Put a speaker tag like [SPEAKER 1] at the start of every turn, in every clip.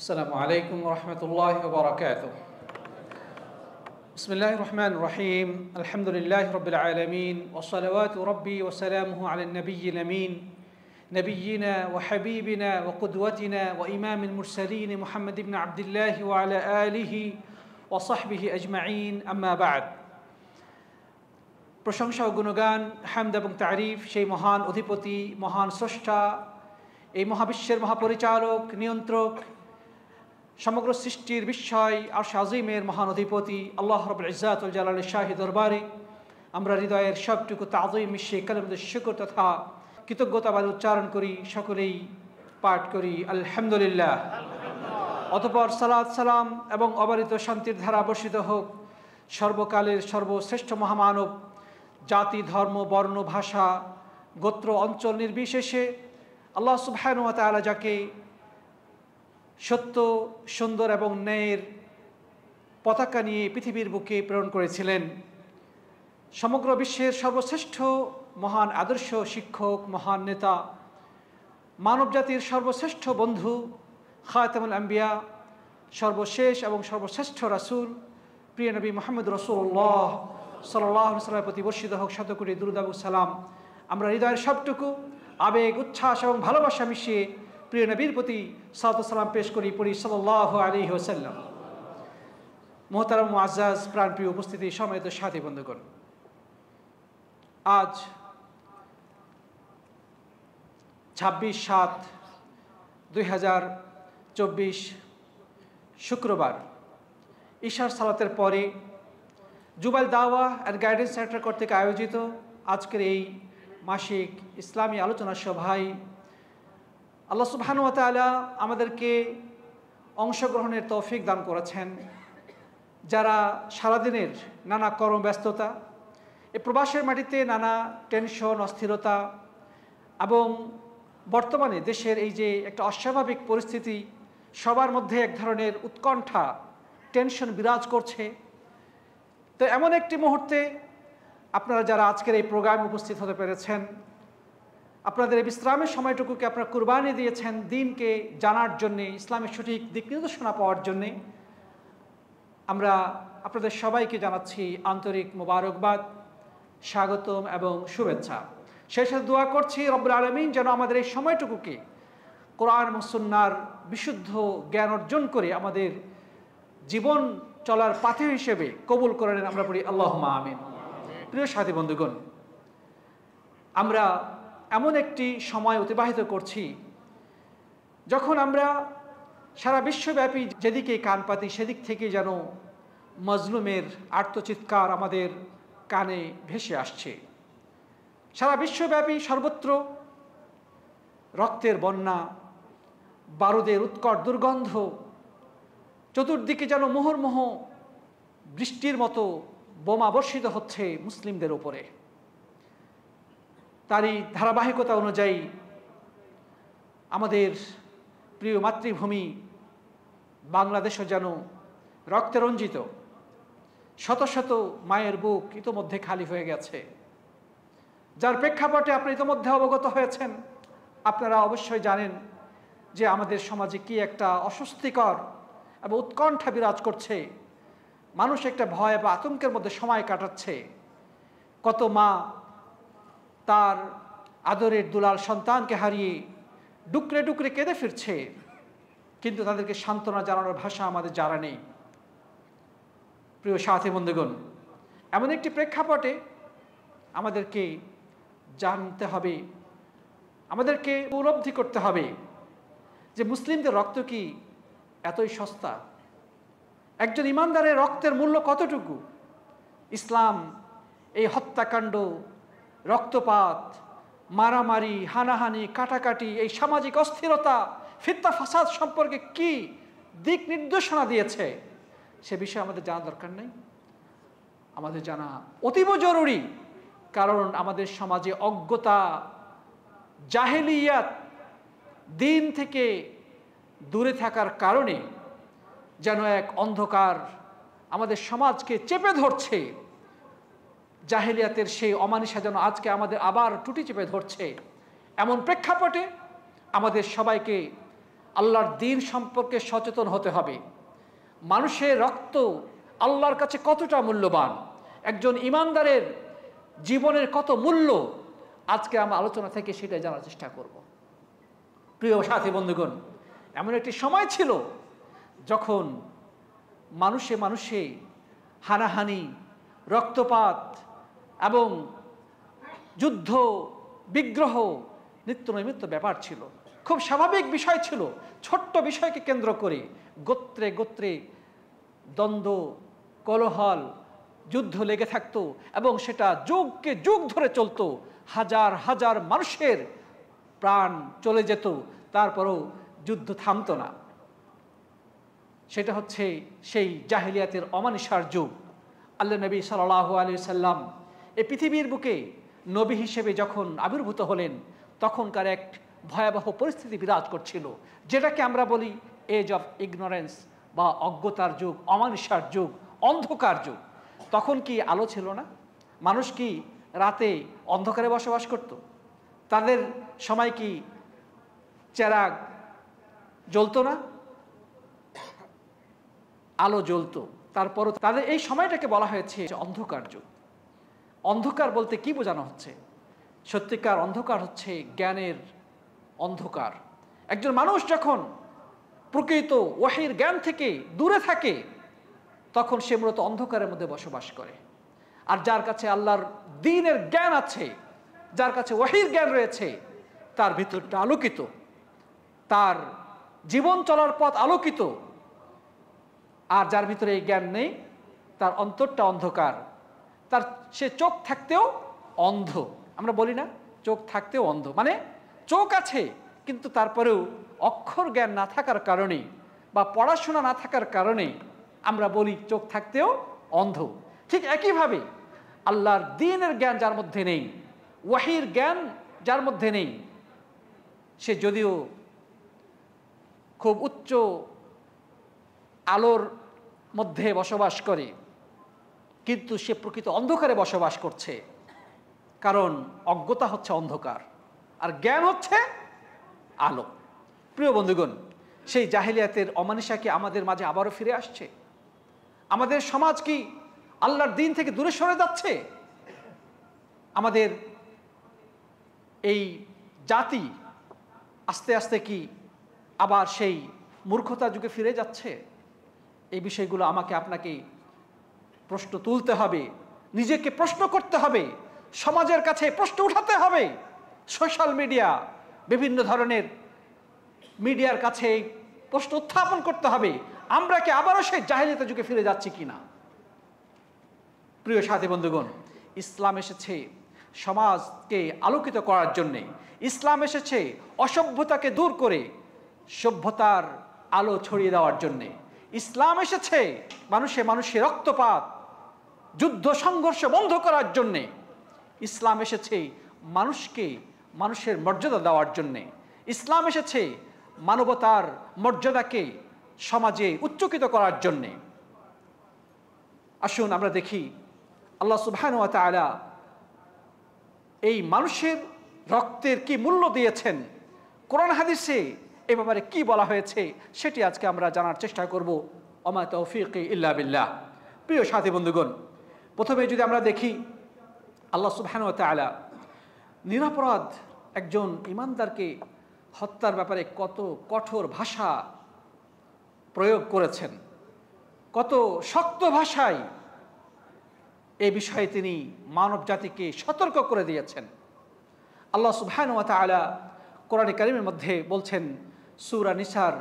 [SPEAKER 1] السلام عليكم ورحمة الله وبركاته. بسم الله الرحمن الرحيم. الحمد لله رب العالمين وصلوات ربي وسلامه على النبي الأمين نبينا وحبيبنا وقدوتنا وإمام المرسلين محمد بن عبد الله وعلى آله وصحبه أجمعين. أما بعد. প্রশংসা ও গুণগান, হামদ এবং তারিফ সেই মহান অধিপতি, মহান স্রষ্টা, এই মহাবিশ্বের মহাপরিচালক, নিয়ন্ত্রক, সমগ্র সৃষ্টির বিস্ময় আরশ আজিমের মহান অধিপতি আল্লাহ রাব্বুল ইজ্জাত ওয়াল জালালের শাহী দরবারে আমরা হৃদয়ের সবটুকু তাযীম মিশিয়ে কালিমাতুশ শুকর তথা কৃতজ্ঞতাবাদ উচ্চারণ করি, সকলেই পাঠ করি আলহামদুলিল্লাহ। অতঃপর সালাত সালাম এবং অবারিত শান্তির ধারা বর্ষিত হোক সর্বকালের সর্বশ্রেষ্ঠ মহামানব, জাতি, ধর্ম, বর্ণ, ভাষা, গোত্র, অঞ্চল নির্বিশেষে আল্লাহ সুবহানাহু ওয়া তাআলা যাকে সত্য, সুন্দর এবং ন্যায়ের পতাকা নিয়ে পৃথিবীর বুকে প্রেরণ করেছিলেন, সমগ্র বিশ্বের সর্বশ্রেষ্ঠ মহান আদর্শ শিক্ষক, মহান নেতা, মানবজাতির সর্বশ্রেষ্ঠ বন্ধু, খাতামুল আম্বিয়া, সর্বশেষ এবং সর্বশ্রেষ্ঠ রাসূল প্রিয় নবী মুহাম্মদ রাসূলুল্লাহ সাল্লাল্লাহু আলাইহি ওয়াসাল্লামের প্রতি বর্ষিত হোক শত কোটি দুরূদ এবং সালাম। আমরা হৃদয়ের সবটুকু আবেগ, উচ্ছ্বাস এবং ভালোবাসা মিশিয়ে প্রিয় নবীর প্রতি সালাত ও সালাম পেশ করি, পড়ি সাল্লাল্লাহু আলাইহি ওয়াসাল্লাম। মুহতারাম মুআজ্জাজ প্রাণপ্রিয় উপস্থিতি, সম্মানিত সাথী বন্ধুগণ, আজ 26/7/2024 শুক্রবার ঈশার সালাতের পরে জুবাইল দাওয়া অ্যান্ড গাইডেন্স সেন্টার কর্তৃক আয়োজিত আজকের এই মাসিক ইসলামী আলোচনা সভায় আল্লাহ সুবহানাহু ওয়া তাআলা আমাদেরকে অংশগ্রহণের তৌফিক দান করেছেন। যারা সারাদিনের নানা কর্মব্যস্ততা, এই প্রবাসের মাটিতে নানা টেনশন, অস্থিরতা এবং বর্তমানে দেশের এই যে একটা অস্বাভাবিক পরিস্থিতি, সবার মধ্যে এক ধরনের উৎকণ্ঠা, টেনশন বিরাজ করছে, তো এমন একটি মুহূর্তে আপনারা যারা আজকের এই প্রোগ্রামে উপস্থিত হতে পেরেছেন, আপনাদের এই বিশ্রামের সময়টুকুকে আপনারা কুরবানি দিয়েছেন দিনকে জানার জন্যে, ইসলামের সঠিক দিক নির্দেশনা পাওয়ার জন্যে, আমরা আপনাদের সবাইকে জানাচ্ছি আন্তরিক মোবারকবাদ, স্বাগতম এবং শুভেচ্ছা। সেই সাথে দোয়া করছি রব্বুল আলামিন যেন আমাদের এই সময়টুকুকে কোরআন এবং সুন্নাহর বিশুদ্ধ জ্ঞান অর্জন করে আমাদের জীবন চলার পাথে হিসেবে কবুল করে নেন। আমরা পড়ি আল্লাহুম্মা আমিন। প্রিয় সাথী বন্ধুগণ, আমরা এমন একটি সময় অতিবাহিত করছি যখন আমরা সারা বিশ্বব্যাপী যেদিকে কান পাতি সেদিক থেকে যেন মজলুমের আর্তচিৎকার আমাদের কানে ভেসে আসছে। সারা বিশ্বব্যাপী সর্বত্র রক্তের বন্যা, বারুদের উৎকট দুর্গন্ধ, চতুর্দিকে যেন মুহুর্মুহ বৃষ্টির মতো বোমা বর্ষিত হচ্ছে মুসলিমদের উপরে। তারই ধারাবাহিকতা অনুযায়ী আমাদের প্রিয় মাতৃভূমি বাংলাদেশও যেন রক্তে রঞ্জিত। শত শত মায়ের বুক ইতোমধ্যে খালি হয়ে গেছে, যার প্রেক্ষাপটে আপনি ইতোমধ্যে অবগত হয়েছেন। আপনারা অবশ্যই জানেন যে আমাদের সমাজে কি একটা অস্বস্তিকর এবং উৎকণ্ঠা বিরাজ করছে। মানুষ একটা ভয় বা আতঙ্কের মধ্যে সময় কাটাচ্ছে। কত মা তার আদরের দুলাল সন্তানকে হারিয়ে ডুকরে ডুকরে কেঁদে ফিরছে, কিন্তু তাদেরকে সান্ত্বনা জানানোর ভাষা আমাদের জানা নেই। প্রিয় সাথী বন্ধুগণ, এমন একটি প্রেক্ষাপটে আমাদেরকে জানতে হবে, আমাদেরকে উপলব্ধি করতে হবে যে মুসলিমদের রক্ত কি এতই সস্তা? একজন ইমানদারের রক্তের মূল্য কতটুকু? ইসলাম এই হত্যাকাণ্ড, রক্তপাত, মারামারি, হানাহানি, কাটাকাটি, এই সামাজিক অস্থিরতা, ফিতনা ফাসাদ সম্পর্কে কি দিক নির্দেশনা দিয়েছে সে বিষয়ে আমাদের জানা দরকার নেই? আমাদের জানা অতীব জরুরি, কারণ আমাদের সমাজে অজ্ঞতা, জাহেলিয়াত, দিন থেকে দূরে থাকার কারণে যেন এক অন্ধকার আমাদের সমাজকে চেপে ধরছে। জাহেলিয়াতের সেই অমানিসা যেন আজকে আমাদের আবার টুটি চেপে ধরছে। এমন প্রেক্ষাপটে আমাদের সবাইকে আল্লাহর দ্বীন সম্পর্কে সচেতন হতে হবে। মানুষের রক্ত আল্লাহর কাছে কতটা মূল্যবান, একজন ইমানদারের জীবনের কত মূল্য, আজকে আমরা আলোচনা থেকে সেটাই জানার চেষ্টা করব। প্রিয় সাথী বন্ধুগণ, এমন একটি সময় ছিল যখন মানুষে মানুষে হানাহানি, রক্তপাত এবং যুদ্ধ বিগ্রহ নিত্য নৈমিত্য ব্যাপার ছিল, খুব স্বাভাবিক বিষয় ছিল। ছোট্ট বিষয়কে কেন্দ্র করে গোত্রে গোত্রে দ্বন্দ্ব, কোলাহল, যুদ্ধ লেগে থাকতো এবং সেটা যুগকে যুগ ধরে চলতো। হাজার হাজার মানুষের প্রাণ চলে যেত, তারপরও যুদ্ধ থামতো না। সেটা হচ্ছে সেই জাহিলিয়াতের অমানিসার যুগ। আল্লাহ নবী সাল্লাল্লাহু আলাইহি সাল্লাম এই পৃথিবীর বুকে নবী হিসেবে যখন আবির্ভূত হলেন, তখনকার এক ভয়াবহ পরিস্থিতি বিরাজ করছিল, যেটাকে আমরা বলি এজ অফ ইগনোরেন্স বা অজ্ঞতার যুগ, অমানিসার যুগ, অন্ধকার যুগ। তখন কি আলো ছিল না? মানুষ কি রাতে অন্ধকারে বসবাস করত? তাদের সময় কি চেরাগ জ্বলতো না? আলো জ্বলতো। তারপরও তাদের এই সময়টাকে বলা হয়েছে অন্ধকার যুগ। অন্ধকার বলতে কি বোঝানো হচ্ছে? সত্যিকার অন্ধকার হচ্ছে জ্ঞানের অন্ধকার। একজন মানুষ যখন প্রকৃত ওয়াহির জ্ঞান থেকে দূরে থাকে, তখন সে মূলত অন্ধকারের মধ্যে বসবাস করে। আর যার কাছে আল্লাহর দ্বীনের জ্ঞান আছে, যার কাছে ওয়াহির জ্ঞান রয়েছে, তার ভিতরটা আলোকিত, তার জীবন চলার পথ আলোকিত। আর যার ভিতরে এই জ্ঞান নেই, তার অন্তরটা অন্ধকার, তার সে চোখ থাকতেও অন্ধ। আমরা বলি না চোখ থাকতেও অন্ধ, মানে চোখ আছে কিন্তু তারপরেও অক্ষর জ্ঞান না থাকার কারণে বা পড়াশোনা না থাকার কারণে আমরা বলি চোখ থাকতেও অন্ধ। ঠিক একইভাবে আল্লাহর দ্বীনের জ্ঞান যার মধ্যে নেই, ওয়াহির জ্ঞান যার মধ্যে নেই, সে যদিও খুব উচ্চ আলোর মধ্যে বসবাস করে, কিন্তু সে প্রকৃত অন্ধকারে বসবাস করছে। কারণ অজ্ঞতা হচ্ছে অন্ধকার আর জ্ঞান হচ্ছে আলো। প্রিয় বন্ধুগণ, সেই জাহিলিয়াতের অমানিসা কি আমাদের মাঝে আবারও ফিরে আসছে? আমাদের সমাজ কি আল্লাহর দ্বীন থেকে দূরে সরে যাচ্ছে? আমাদের এই জাতি আস্তে আস্তে কি আবার সেই মূর্খতার যুগে ফিরে যাচ্ছে? এই বিষয়গুলো আমাকে আপনাকে প্রশ্ন তুলতে হবে, নিজেকে প্রশ্ন করতে হবে, সমাজের কাছে প্রশ্ন উঠাতে হবে। সোশ্যাল মিডিয়া, বিভিন্ন ধরনের মিডিয়ার কাছে প্রশ্ন উত্থাপন করতে হবে, আমরা কি আবারও সেই জাহিলিয়াতের যুগে ফিরে যাচ্ছি কিনা? প্রিয় সাথী বন্ধুগণ, ইসলাম এসেছে সমাজকে আলোকিত করার জন্যে। ইসলাম এসেছে অসভ্যতাকে দূর করে সভ্যতার আলো ছড়িয়ে দেওয়ার জন্যে। ইসলাম এসেছে মানুষে মানুষে রক্তপাত, যুদ্ধ সংঘর্ষ বন্ধ করার জন্যে। ইসলাম এসেছে মানুষকে মানুষের মর্যাদা দেওয়ার জন্যে। ইসলাম এসেছে মানবতার মর্যাদাকে সমাজে উচ্চকিত করার জন্যে। আসুন আমরা দেখি আল্লাহ সুবহানাহু ওয়া তাআলা এই মানুষের রক্তের কি মূল্য দিয়েছেন, কোরআন হাদিসে এ ব্যাপারে কি বলা হয়েছে, সেটি আজকে আমরা জানার চেষ্টা করব। ওমা তৌফিকি ইল্লা বিল্লাহ। প্রিয় সাথী বন্ধুগণ, প্রথমে যদি আমরা দেখি আল্লাহ সুবহানাহু ওয়া তাআলা নিরপরাধ একজন ইমানদারকে হত্যার ব্যাপারে কত কঠোর ভাষা প্রয়োগ করেছেন, কত শক্ত ভাষায় এই বিষয়ে তিনি মানব জাতিকে সতর্ক করে দিয়েছেন। আল্লাহ সুবহানাহু ওয়া তাআলা কোরআনে কারীমের মধ্যে বলছেন, সূরা নিসার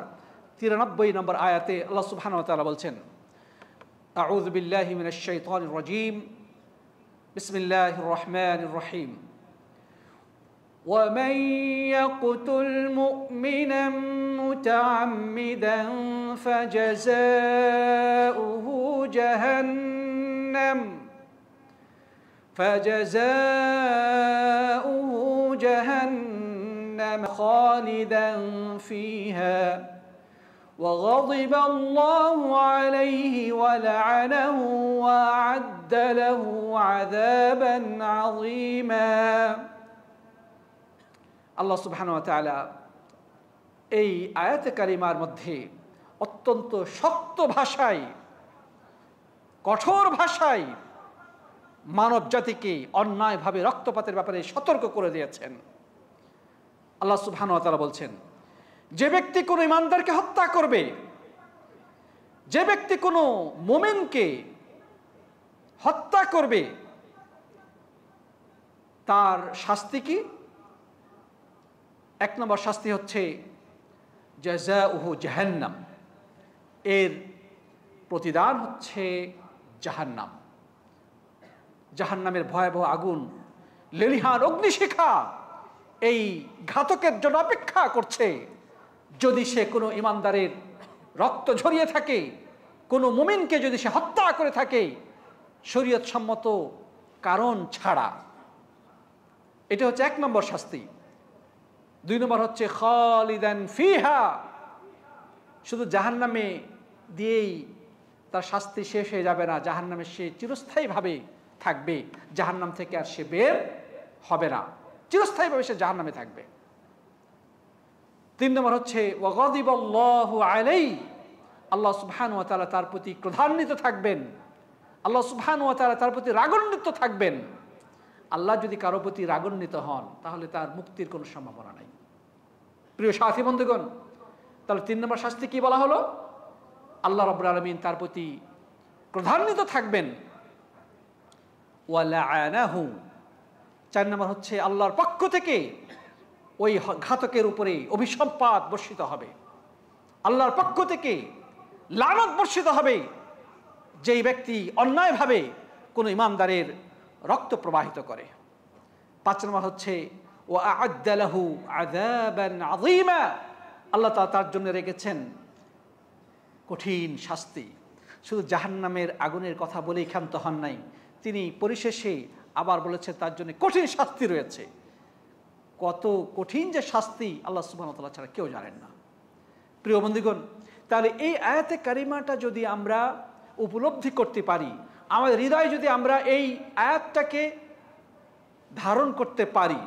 [SPEAKER 1] 93 নম্বর আয়াতে আল্লাহ সুবহানাহু ওয়া তাআলা বলছেন, আউযু বিল্লাহি মিনাশ শাইতানির রাজীম, বিসমিল্লাহির রহমানির রহিম। ومن يقتل مؤمنا متعمدا فجزاؤه جهنم خالدا فيها وغضب الله عليه ولعنه وأعد له عذابا عظيما। আল্লাহ সুবহানাহু ওয়া তাআলা এই আয়াতে কারিমার মধ্যে অত্যন্ত শক্ত ভাষায়, কঠোর ভাষায় মানব জাতিকে অন্যায়ভাবে রক্তপাতের ব্যাপারে সতর্ক করে দিয়েছেন। আল্লাহ সুবহানাহু ওয়া তাআলা বলছেন, যে ব্যক্তি কোনো ইমানদারকে হত্যা করবে, যে ব্যক্তি কোনো মুমিনকে হত্যা করবে, তার শাস্তি কি? এক নম্বর শাস্তি হচ্ছে জাযাউহু জাহান্নাম, এর প্রতিদান হচ্ছে জাহান্নাম। জাহান্নামের ভয়াবহ আগুন, লেলিহান অগ্নিশিখা এই ঘাতকের জন্য অপেক্ষা করছে। যদি সে কোনো ইমানদারের রক্ত ঝরিয়ে থাকে, কোনো মুমিনকে যদি সে হত্যা করে থাকে শরীয়ত সম্মত কারণ ছাড়া, এটা হচ্ছে এক নম্বর শাস্তি। দুই নম্বর হচ্ছে খালিদান ফিহা, শুধু জাহান্নামে দিয়েই তার শাস্তি শেষ হয়ে যাবে না, জাহান্নামে সে চিরস্থায়ীভাবে থাকবে, জাহান্নাম থেকে আর সে বের হবে না, চিরস্থায়ীভাবে সে জাহান্নামে থাকবে। তিন নম্বর হচ্ছে ওয়াগাদিবাল্লাহু আলাইহি, আল্লাহ সুবহানাহু ওয়া তাআলা তার প্রতি ক্রোধান্বিত থাকবেন, আল্লাহ সুবহানাহু ওয়া তাআলা তার প্রতি রাগান্বিত থাকবেন। আল্লাহ যদি কারো প্রতি রাগান্বিত হন তাহলে তার মুক্তির কোনো সম্ভাবনা নাই। প্রিয় সাথী বন্ধুগণ, তাহলে তিন নম্বর শাস্তি কি বলা হলো? আল্লাহ রাব্বুল আলামিন তার প্রতি ক্রোধান্বিত থাকবেন। ওয়া লাআনাহু, চার নম্বর হচ্ছে আল্লাহর পক্ষ থেকে ওই ঘাতকের উপরে অভিসম্পাত বর্ষিত হবে, আল্লাহর পক্ষ থেকে লানত বর্ষিত হবে যেই ব্যক্তি অন্যায়ভাবে কোনো ইমানদারের রক্ত প্রবাহিত করে। পাঁচ নম্বর হচ্ছে ওয়া আ'আদ্দা লাহু আযাবান আযীমা, আল্লাহ তাআলা তার জন্য রেখেছেন কঠিন শাস্তি। শুধু জাহান্নামের আগুনের কথা বলেই ক্ষান্ত হন নাই, তিনি পরিশেষে আবার বলেছেন তার জন্য কঠিন শাস্তি রয়েছে। কত কঠিন যে শাস্তি আল্লাহ সুবহানাহু ওয়া তাআলা ছাড়া কেউ জানেন না। প্রিয় বন্ধুগণ, তাহলে এই আয়াতে কারিমাটা যদি আমরা উপলব্ধি করতে পারি, আমাদের হৃদয়ে যদি আমরা এই আয়াতটাকে ধারণ করতে পারি,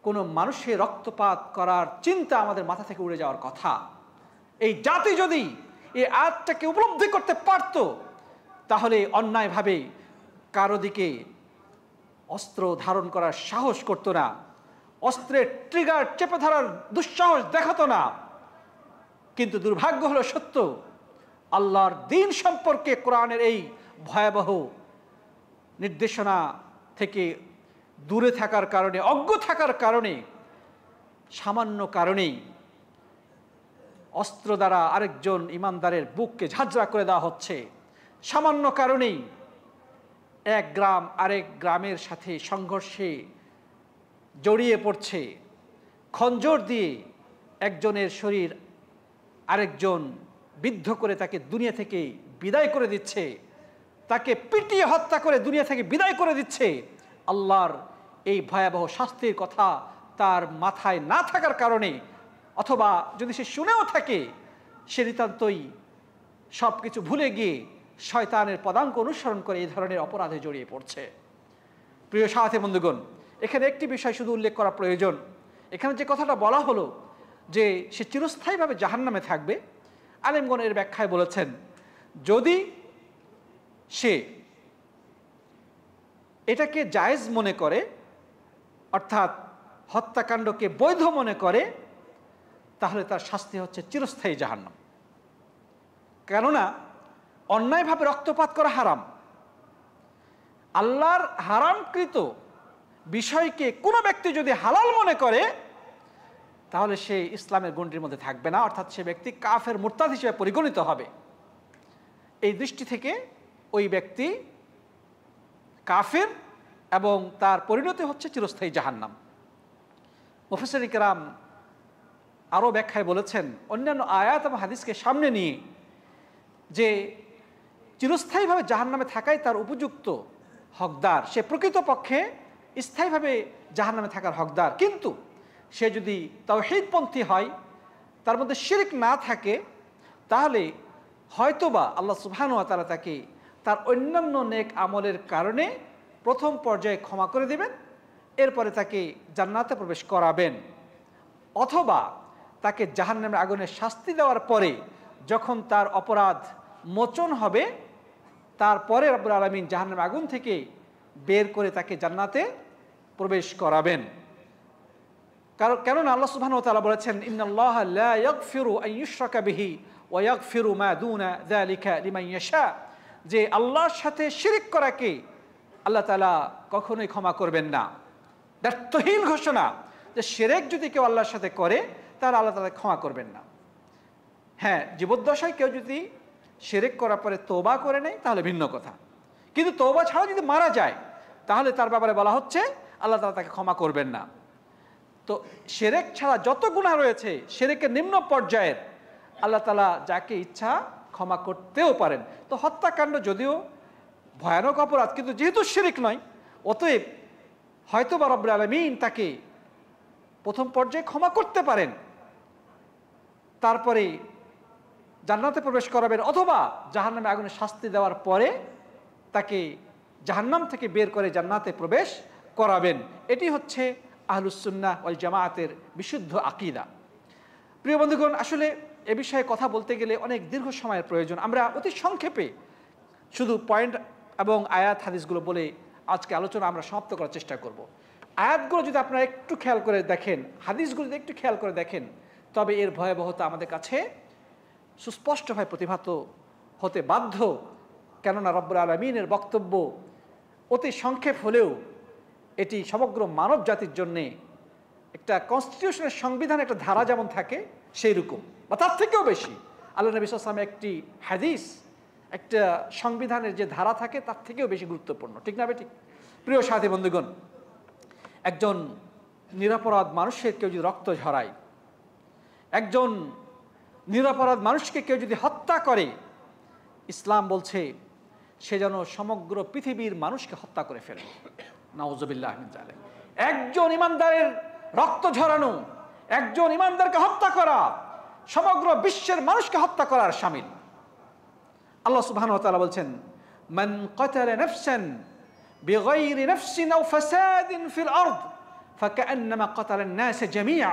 [SPEAKER 1] কোনো মানুষের রক্তপাত করার চিন্তা আমাদের মাথা থেকে উড়ে যাওয়ার কথা। এই জাতি যদি এই আয়াতটাকে উপলব্ধি করতে পারত তাহলে অন্যায়ভাবে কারো দিকে অস্ত্র ধারণ করার সাহস করত না, অস্ত্রের ট্রিগার চেপে ধরার দুঃসাহস দেখাতো না। কিন্তু দুর্ভাগ্য হলো সত্য, আল্লাহর দ্বীন সম্পর্কে কোরআনের এই ভয়াবহ নির্দেশনা থেকে দূরে থাকার কারণে, অজ্ঞ থাকার কারণে, সামান্য কারণেই অস্ত্র দ্বারা আরেকজন ইমানদারের বুককে ঝাঁঝরা করে দেওয়া হচ্ছে। সামান্য কারণেই এক গ্রাম আরেক গ্রামের সাথে সংঘর্ষে জড়িয়ে পড়ছে, খঞ্জর দিয়ে একজনের শরীর আরেকজন বিদ্ধ করে তাকে দুনিয়া থেকে বিদায় করে দিচ্ছে, তাকে পিটিয়ে হত্যা করে দুনিয়া থেকে বিদায় করে দিচ্ছে। আল্লাহর এই ভয়াবহ শাস্তির কথা তার মাথায় না থাকার কারণে, অথবা যদি সে শুনেও থাকে, সে নিতান্তই সব কিছু ভুলে গিয়ে শয়তানের পদাঙ্ক অনুসরণ করে এই ধরনের অপরাধে জড়িয়ে পড়ছে। প্রিয় সাথী বন্ধুগণ, এখানে একটি বিষয় শুধু উল্লেখ করা প্রয়োজন। এখানে যে কথাটা বলা হলো যে সে চিরস্থায়ীভাবে জাহান্নামে থাকবে, আলেমগণ এর ব্যাখ্যায় বলেছেন, যদি সে এটাকে জায়েজ মনে করে, অর্থাৎ হত্যাকাণ্ডকে বৈধ মনে করে, তাহলে তার শাস্তি হচ্ছে চিরস্থায়ী জাহান্নাম। কেননা অন্যায়ভাবে রক্তপাত করা হারাম। আল্লাহর হারামকৃত বিষয়কে কোনো ব্যক্তি যদি হালাল মনে করে তাহলে সে ইসলামের গণ্ডির মধ্যে থাকবে না, অর্থাৎ সে ব্যক্তি কাফের মুরতাদ হিসেবে পরিগণিত হবে। এই দৃষ্টি থেকে ওই ব্যক্তি কাফের এবং তার পরিণতি হচ্ছে চিরস্থায়ী জাহান্নাম। মুফাসসির কিরাম আরও ব্যাখ্যায় বলেছেন, অন্যান্য আয়াত এবং হাদিসকে সামনে নিয়ে, যে চিরস্থায়ীভাবে জাহান্নামে থাকাই তার উপযুক্ত হকদার, সে প্রকৃতপক্ষে স্থায়ীভাবে জাহান্নামে থাকার হকদার। কিন্তু সে যদি তাওহীদপন্থী হয়, তার মধ্যে শিরক না থাকে, তাহলে হয়তোবা আল্লাহ সুবহানাহু ওয়া তাআলা তাকে তার অন্যান্য নেক আমলের কারণে প্রথম পর্যায়ে ক্ষমা করে দেবেন, এরপরে তাকে জান্নাতে প্রবেশ করাবেন। অথবা তাকে জাহান্নামের আগুনে শাস্তি দেওয়ার পরে যখন তার অপরাধ মোচন হবে, তারপরে রব্বুল আলামিন জাহান্নামের আগুন থেকে বের করে তাকে জান্নাতে প্রবেশ করাবেন। কেননা আল্লাহ সুবহানাহু ওয়া তাআলা বলেছেন, ইন্নাল্লাহা লা ইয়াগফিরু আন ইউশরাকা বিহি ওয়া ইয়াগফিরু মা দুনা যালিকা লিমান ইয়াশা, যে আল্লাহর সাথে শিরক করাকে আল্লাহ তাআলা কখনোই ক্ষমা করবেন না। ব্যর্থহীন ঘোষণা যে শিরক যদি কেউ আল্লাহর সাথে করে তাহলে আল্লাহ তাআলা ক্ষমা করবেন না। হ্যাঁ, জীবদ্দশায় কেউ যদি শিরক করার পরে তওবা করে নেয় তাহলে ভিন্ন কথা, কিন্তু তওবা ছাড়া যদি মারা যায় তাহলে তার ব্যাপারে বলা হচ্ছে আল্লাহ তাআলা তাকে ক্ষমা করবেন না। তো শিরক ছাড়া যত গুনাহ রয়েছে শিরকের নিম্ন পর্যায়ের, আল্লাহ তাআলা যাকে ইচ্ছা ক্ষমা করতেও পারেন। তো হত্যাকাণ্ড যদিও ভয়ানক অপরাধ, কিন্তু যেহেতু শিরক নয়, অতএব হয়তো বা রব্বুল আলামিন তাকে প্রথম পর্যায়ে ক্ষমা করতে পারেন, তারপরে জান্নাতে প্রবেশ করাবেন, অথবা জাহান্নামে আগুনে শাস্তি দেওয়ার পরে তাকে জাহান্নাম থেকে বের করে জান্নাতে প্রবেশ করাবেন। এটি হচ্ছে আহলুস সুন্নাহ ওয়াল জামাআতের বিশুদ্ধ আকীদা। প্রিয় বন্ধুগণ, আসলে এ বিষয়ে কথা বলতে গেলে অনেক দীর্ঘ সময়ের প্রয়োজন। আমরা অতি সংক্ষেপে শুধু পয়েন্ট এবং আয়াত হাদিসগুলো বলে আজকে আলোচনা আমরা সমাপ্ত করার চেষ্টা করব। আয়াতগুলো যদি আপনারা একটু খেয়াল করে দেখেন, হাদিসগুলো যদি একটু খেয়াল করে দেখেন, তবে এর ভয়াবহতা আমাদের কাছে সুস্পষ্টভাবে প্রতিভাত হতে বাধ্য। কেননা রব্বুল আলামিনের বক্তব্য অতি সংক্ষেপ হলেও এটি সমগ্র মানব জাতির জন্যে একটা কনস্টিটিউশনের সংবিধান একটা ধারা যেমন থাকে সেই রকম বা তার থেকেও বেশি। আল্লাহ নবী সাল্লাল্লাহু আলাইহি ওয়াসাল্লাম একটি হাদিস একটা সংবিধানের যে ধারা থাকে তার থেকেও বেশি গুরুত্বপূর্ণ, ঠিক না ঠিক? প্রিয় সাথী বন্ধুগণ, একজন নিরপরাধ মানুষের কেউ যদি রক্ত ঝরায়, একজন নিরপরাধ মানুষকে কেউ যদি হত্যা করে, ইসলাম বলছে সে যেন সমগ্র পৃথিবীর মানুষকে হত্যা করে ফেলে। নাউযুবিল্লাহি মিন যালিক। একজন ইমানদারের রক্ত ঝরানো, একজন ইমানদারকে হত্যা করা সমগ্র বিশ্বের মানুষকে হত্যা করার শামিল। আল্লাহ সুবহানাহু ওয়া তাআলা বলছেন, মান কাতালা নাফসান বিগাইরি নাফসিন আও ফাসাদিন ফিল আরদ ফাকান্নামা কাতালা আন-নাস জামিআ,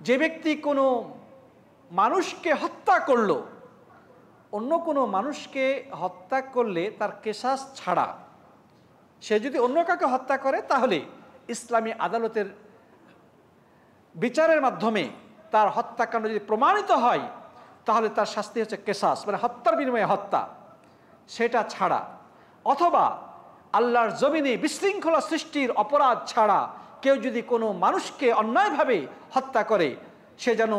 [SPEAKER 1] যে ব্যক্তি কোনো মানুষকে হত্যা করলো, অন্য কোনো মানুষকে হত্যা করলে তার কিসাস ছাড়া সে যদি অন্য কাউকে হত্যা করে তাহলে ইসলামী আদালতের বিচারের মাধ্যমে তার হত্যাকাণ্ড যদি প্রমাণিত হয় তাহলে তার শাস্তি হচ্ছে কিসাস, মানে হত্যার বিনিময়ে হত্যা, সেটা ছাড়া। অথবা আল্লাহর জমিনে বিশৃঙ্খলা সৃষ্টির অপরাধ ছাড়া কেউ যদি কোনো মানুষকে অন্যায়ভাবে হত্যা করে সে যেন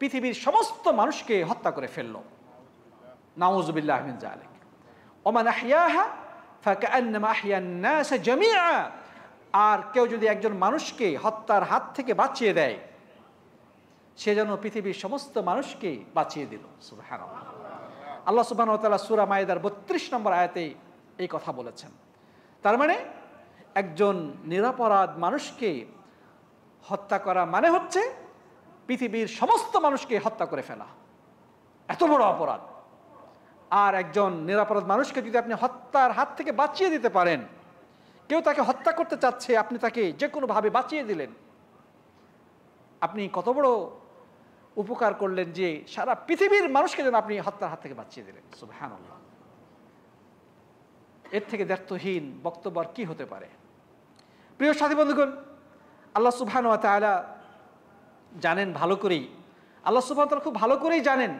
[SPEAKER 1] পৃথিবীর সমস্ত মানুষকে হত্যা করে ফেলল। নাউযুবিল্লাহি মিন যালিক। ওমান আহইয়াহা ফাকান্নামা আহইয়ান নাস জামিআ, আর কেউ যদি একজন মানুষকে হত্যার হাত থেকে বাঁচিয়ে দেয় সে যেন পৃথিবীর সমস্ত মানুষকে বাঁচিয়ে দিল। সুবহানাল্লাহ। আল্লাহ সুবহানাহু ওয়া তাআলা সূরা মায়েদার ৩২ নম্বর আয়াতে এই কথা বলেছেন। তার মানে একজন নিরপরাধ মানুষকে হত্যা করা মানে হচ্ছে পৃথিবীর সমস্ত মানুষকে হত্যা করে ফেলা, এত বড় অপরাধ। আর একজন নিরপরাধ মানুষকে যদি আপনি হত্যার হাত থেকে বাঁচিয়ে দিতে পারেন, কেউ তাকে হত্যা করতে চাচ্ছে, আপনি তাকে যে কোনোভাবে বাঁচিয়ে দিলেন, আপনি কত বড় উপকার করলেন যে সারা পৃথিবীর মানুষকে যেন আপনি হত্যার হাত থেকে বাঁচিয়ে দিলেন। সুবহানাল্লাহ। এর থেকে দ্ব্যর্থহীন বক্তব্য আর কি হতে পারে? প্রিয় সাথী বন্ধুগণ, আল্লাহ সুবহানাহু ওয়া তাআলা জানেন ভালো করেই, আল্লাহ সুবহানাহু ওয়া তাআলা খুব ভালো করেই জানেন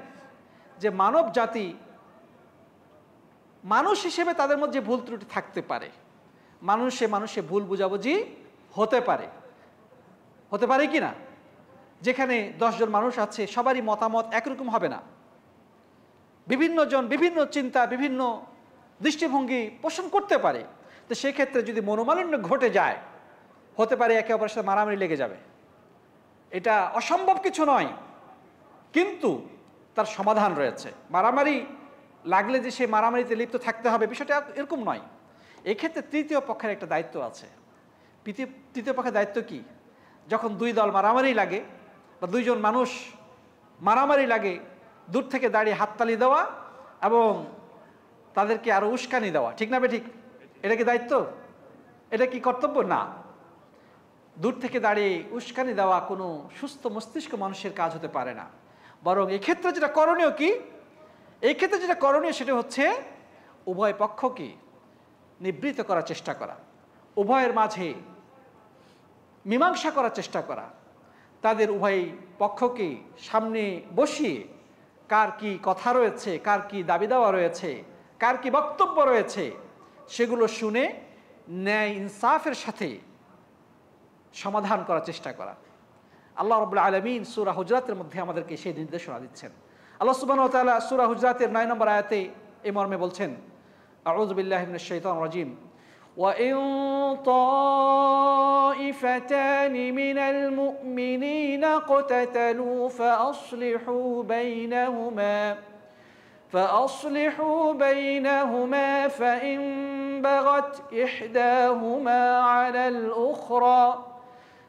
[SPEAKER 1] যে মানব জাতি মানুষ হিসেবে তাদের মধ্যে ভুল ত্রুটি থাকতে পারে, মানুষে ভুল বুঝাবুঝি হতে পারে কি না? যেখানে 10 জন মানুষ আছে সবারই মতামত একরকম হবে না, বিভিন্ন জন বিভিন্ন চিন্তা বিভিন্ন দৃষ্টিভঙ্গি পোষণ করতে পারে। তো সেক্ষেত্রে যদি মনোমালিন্য ঘটে যায়, হতে পারে একে অপরের সাথে মারামারি লেগে যাবে। এটা অসম্ভব কিছু নয়, কিন্তু তার সমাধান রয়েছে। মারামারি লাগলে যে সে মারামারিতে লিপ্ত থাকতে হবে বিষয়টা এরকম নয়। এক্ষেত্রে তৃতীয় পক্ষের একটা দায়িত্ব আছে। তৃতীয় পক্ষের দায়িত্ব কি? যখন দুই দল মারামারি লাগে বা দুইজন মানুষ মারামারি লাগে, দূর থেকে দাঁড়িয়ে হাততালি দেওয়া এবং তাদেরকে আরো উস্কানি দেওয়া, ঠিক না? ঠিক, এটা কি দায়িত্ব? এটা কি কর্তব্য? না। দূর থেকে দাঁড়িয়ে উস্কানি দেওয়া কোনো সুস্থ মস্তিষ্ক মানুষের কাজ হতে পারে না। বরং এক্ষেত্রে যেটা করণীয় কি, এই ক্ষেত্রে যেটা করণীয় সেটা হচ্ছে উভয় পক্ষকে নিবৃত্ত করার চেষ্টা করা, উভয়ের মাঝে মীমাংসা করার চেষ্টা করা, তাদের উভয় পক্ষকে সামনে বসিয়ে কার কি কথা রয়েছে, কার কি দাবি দাওয়া রয়েছে, কার কি বক্তব্য রয়েছে সেগুলো শুনে ন্যায় ইনসাফের সাথে সমাধান করার চেষ্টা করা। আল্লাহ রাব্বুল আলামিন সূরা হুজরাতের মধ্যে আমাদেরকে সেই নির্দেশনা দিচ্ছেন। আল্লাহ সুবহানাহু ওয়া তাআলা সূরা হুজরাতের 9 নম্বর আয়াতে এই মর্মে বলছেন, আউযু বিল্লাহি মিনাশ শাইতানির রাজীম, ওয়া ইন তাইফাতানি মিনাল মুমিনিনা ইকতাতালু فأصلحوا بينهما فإن بغت إحداهما على الأخرى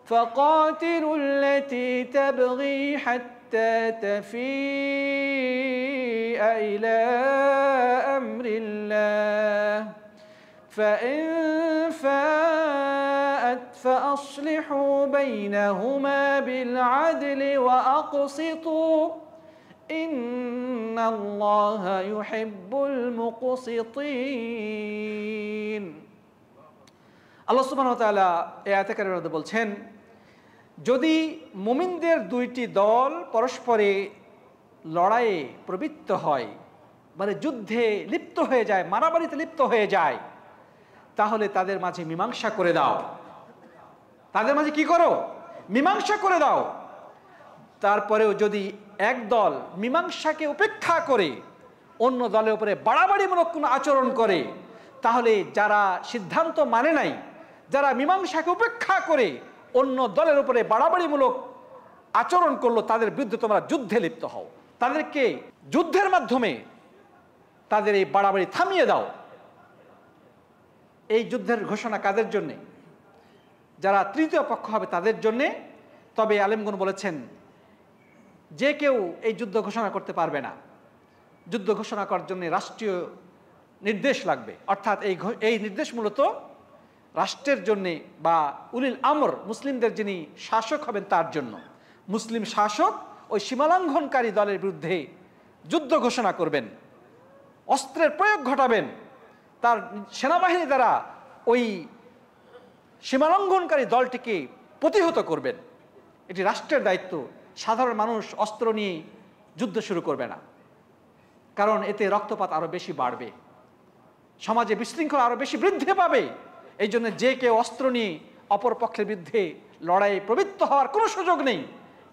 [SPEAKER 1] فقاتلوا التي تبغي حتى تفيء إلى أمر الله فإن فاءت فأصلحوا بينهما بالعدل وأقسطوا إن الله يحب المقسطين। আল্লাহ সুবহানাহু ওয়া তাআলা এই আয়াতে কারিমার মধ্যে বলছেন, যদি মুমিনদের দুইটি দল পরস্পরে লড়াইয়ে প্রবৃত্ত হয়, মানে যুদ্ধে লিপ্ত হয়ে যায়, মারামারিতে লিপ্ত হয়ে যায়, তাহলে তাদের মাঝে মীমাংসা করে দাও। তাদের মাঝে কি করো? মীমাংসা করে দাও। তারপরেও যদি এক দল মীমাংসাকে উপেক্ষা করে অন্য দলের উপরে বাড়াবাড়িমূলক কোনো আচরণ করে, তাহলে যারা সিদ্ধান্ত মানে নাই, যারা মীমাংসাকে উপেক্ষা করে অন্য দলের উপরে বাড়াবাড়িমূলক আচরণ করলো, তাদের বিরুদ্ধে তোমরা যুদ্ধে লিপ্ত হও। তাদেরকে যুদ্ধের মাধ্যমে তাদের এই বাড়াবাড়ি থামিয়ে দাও। এই যুদ্ধের ঘোষণা কাদের জন্যে? যারা তৃতীয় পক্ষ হবে তাদের জন্যে। তবে আলেমগণ বলেছেন, যে কেউ এই যুদ্ধ ঘোষণা করতে পারবে না। যুদ্ধ ঘোষণা করার জন্য রাষ্ট্রীয় নির্দেশ লাগবে, অর্থাৎ এই নির্দেশ মূলত রাষ্ট্রের জন্যে বা উলিল আমর, মুসলিমদের যিনি শাসক হবেন তার জন্য। মুসলিম শাসক ওই সীমালঙ্ঘনকারী দলের বিরুদ্ধে যুদ্ধ ঘোষণা করবেন, অস্ত্রের প্রয়োগ ঘটাবেন, তার সেনাবাহিনী দ্বারা ওই সীমালঙ্ঘনকারী দলটিকে প্রতিহত করবেন। এটি রাষ্ট্রের দায়িত্ব। সাধারণ মানুষ অস্ত্র নিয়ে যুদ্ধ শুরু করবে না, কারণ এতে রক্তপাত আরো বেশি বাড়বে, সমাজে বিশৃঙ্খলা আরো বেশি বৃদ্ধি পাবে। এই জন্য যে কেউ অস্ত্র নিয়ে অপর পক্ষের বিরুদ্ধে লড়াইয়ে প্রবৃত্ত হওয়ার কোনো সুযোগ নেই।